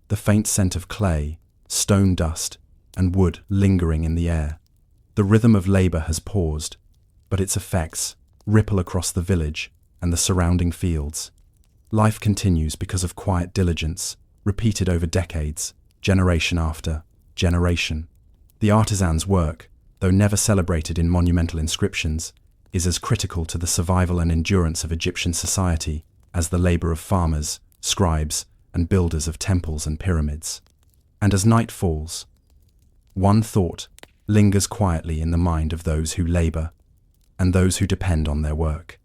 the faint scent of clay, stone dust, and wood lingering in the air. The rhythm of labor has paused, but its effects ripple across the village and the surrounding fields. Life continues because of quiet diligence, repeated over decades, generation after generation. The artisan's work, though never celebrated in monumental inscriptions, is as critical to the survival and endurance of Egyptian society as the labor of farmers, scribes, and builders of temples and pyramids. And as night falls, one thought lingers quietly in the mind of those who labor and those who depend on their work.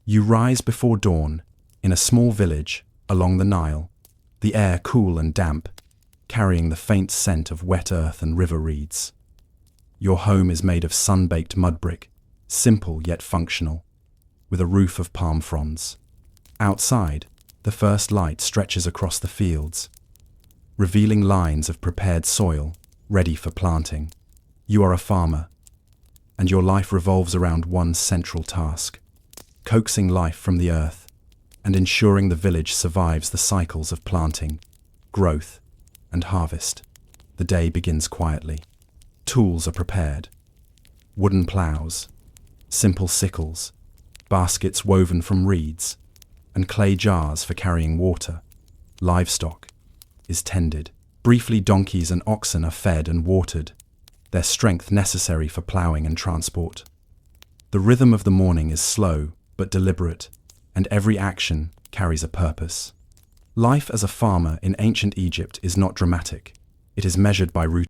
You rise before dawn in a small village along the Nile, the air cool and damp, carrying the faint scent of wet earth and river reeds. Your home is made of sun-baked mud brick, simple yet functional, with a roof of palm fronds. Outside, the first light stretches across the fields, revealing lines of prepared soil ready for planting. You are a farmer, and your life revolves around one central task: coaxing life from the earth and ensuring the village survives the cycles of planting, growth, and harvest. The day begins quietly. Tools are prepared: wooden plows, simple sickles, baskets woven from reeds, and clay jars for carrying water. Livestock is tended. Briefly, donkeys and oxen are fed and watered, their strength necessary for ploughing and transport. The rhythm of the morning is slow but deliberate, and every action carries a purpose. Life as a farmer in ancient Egypt is not dramatic. It is measured by routine.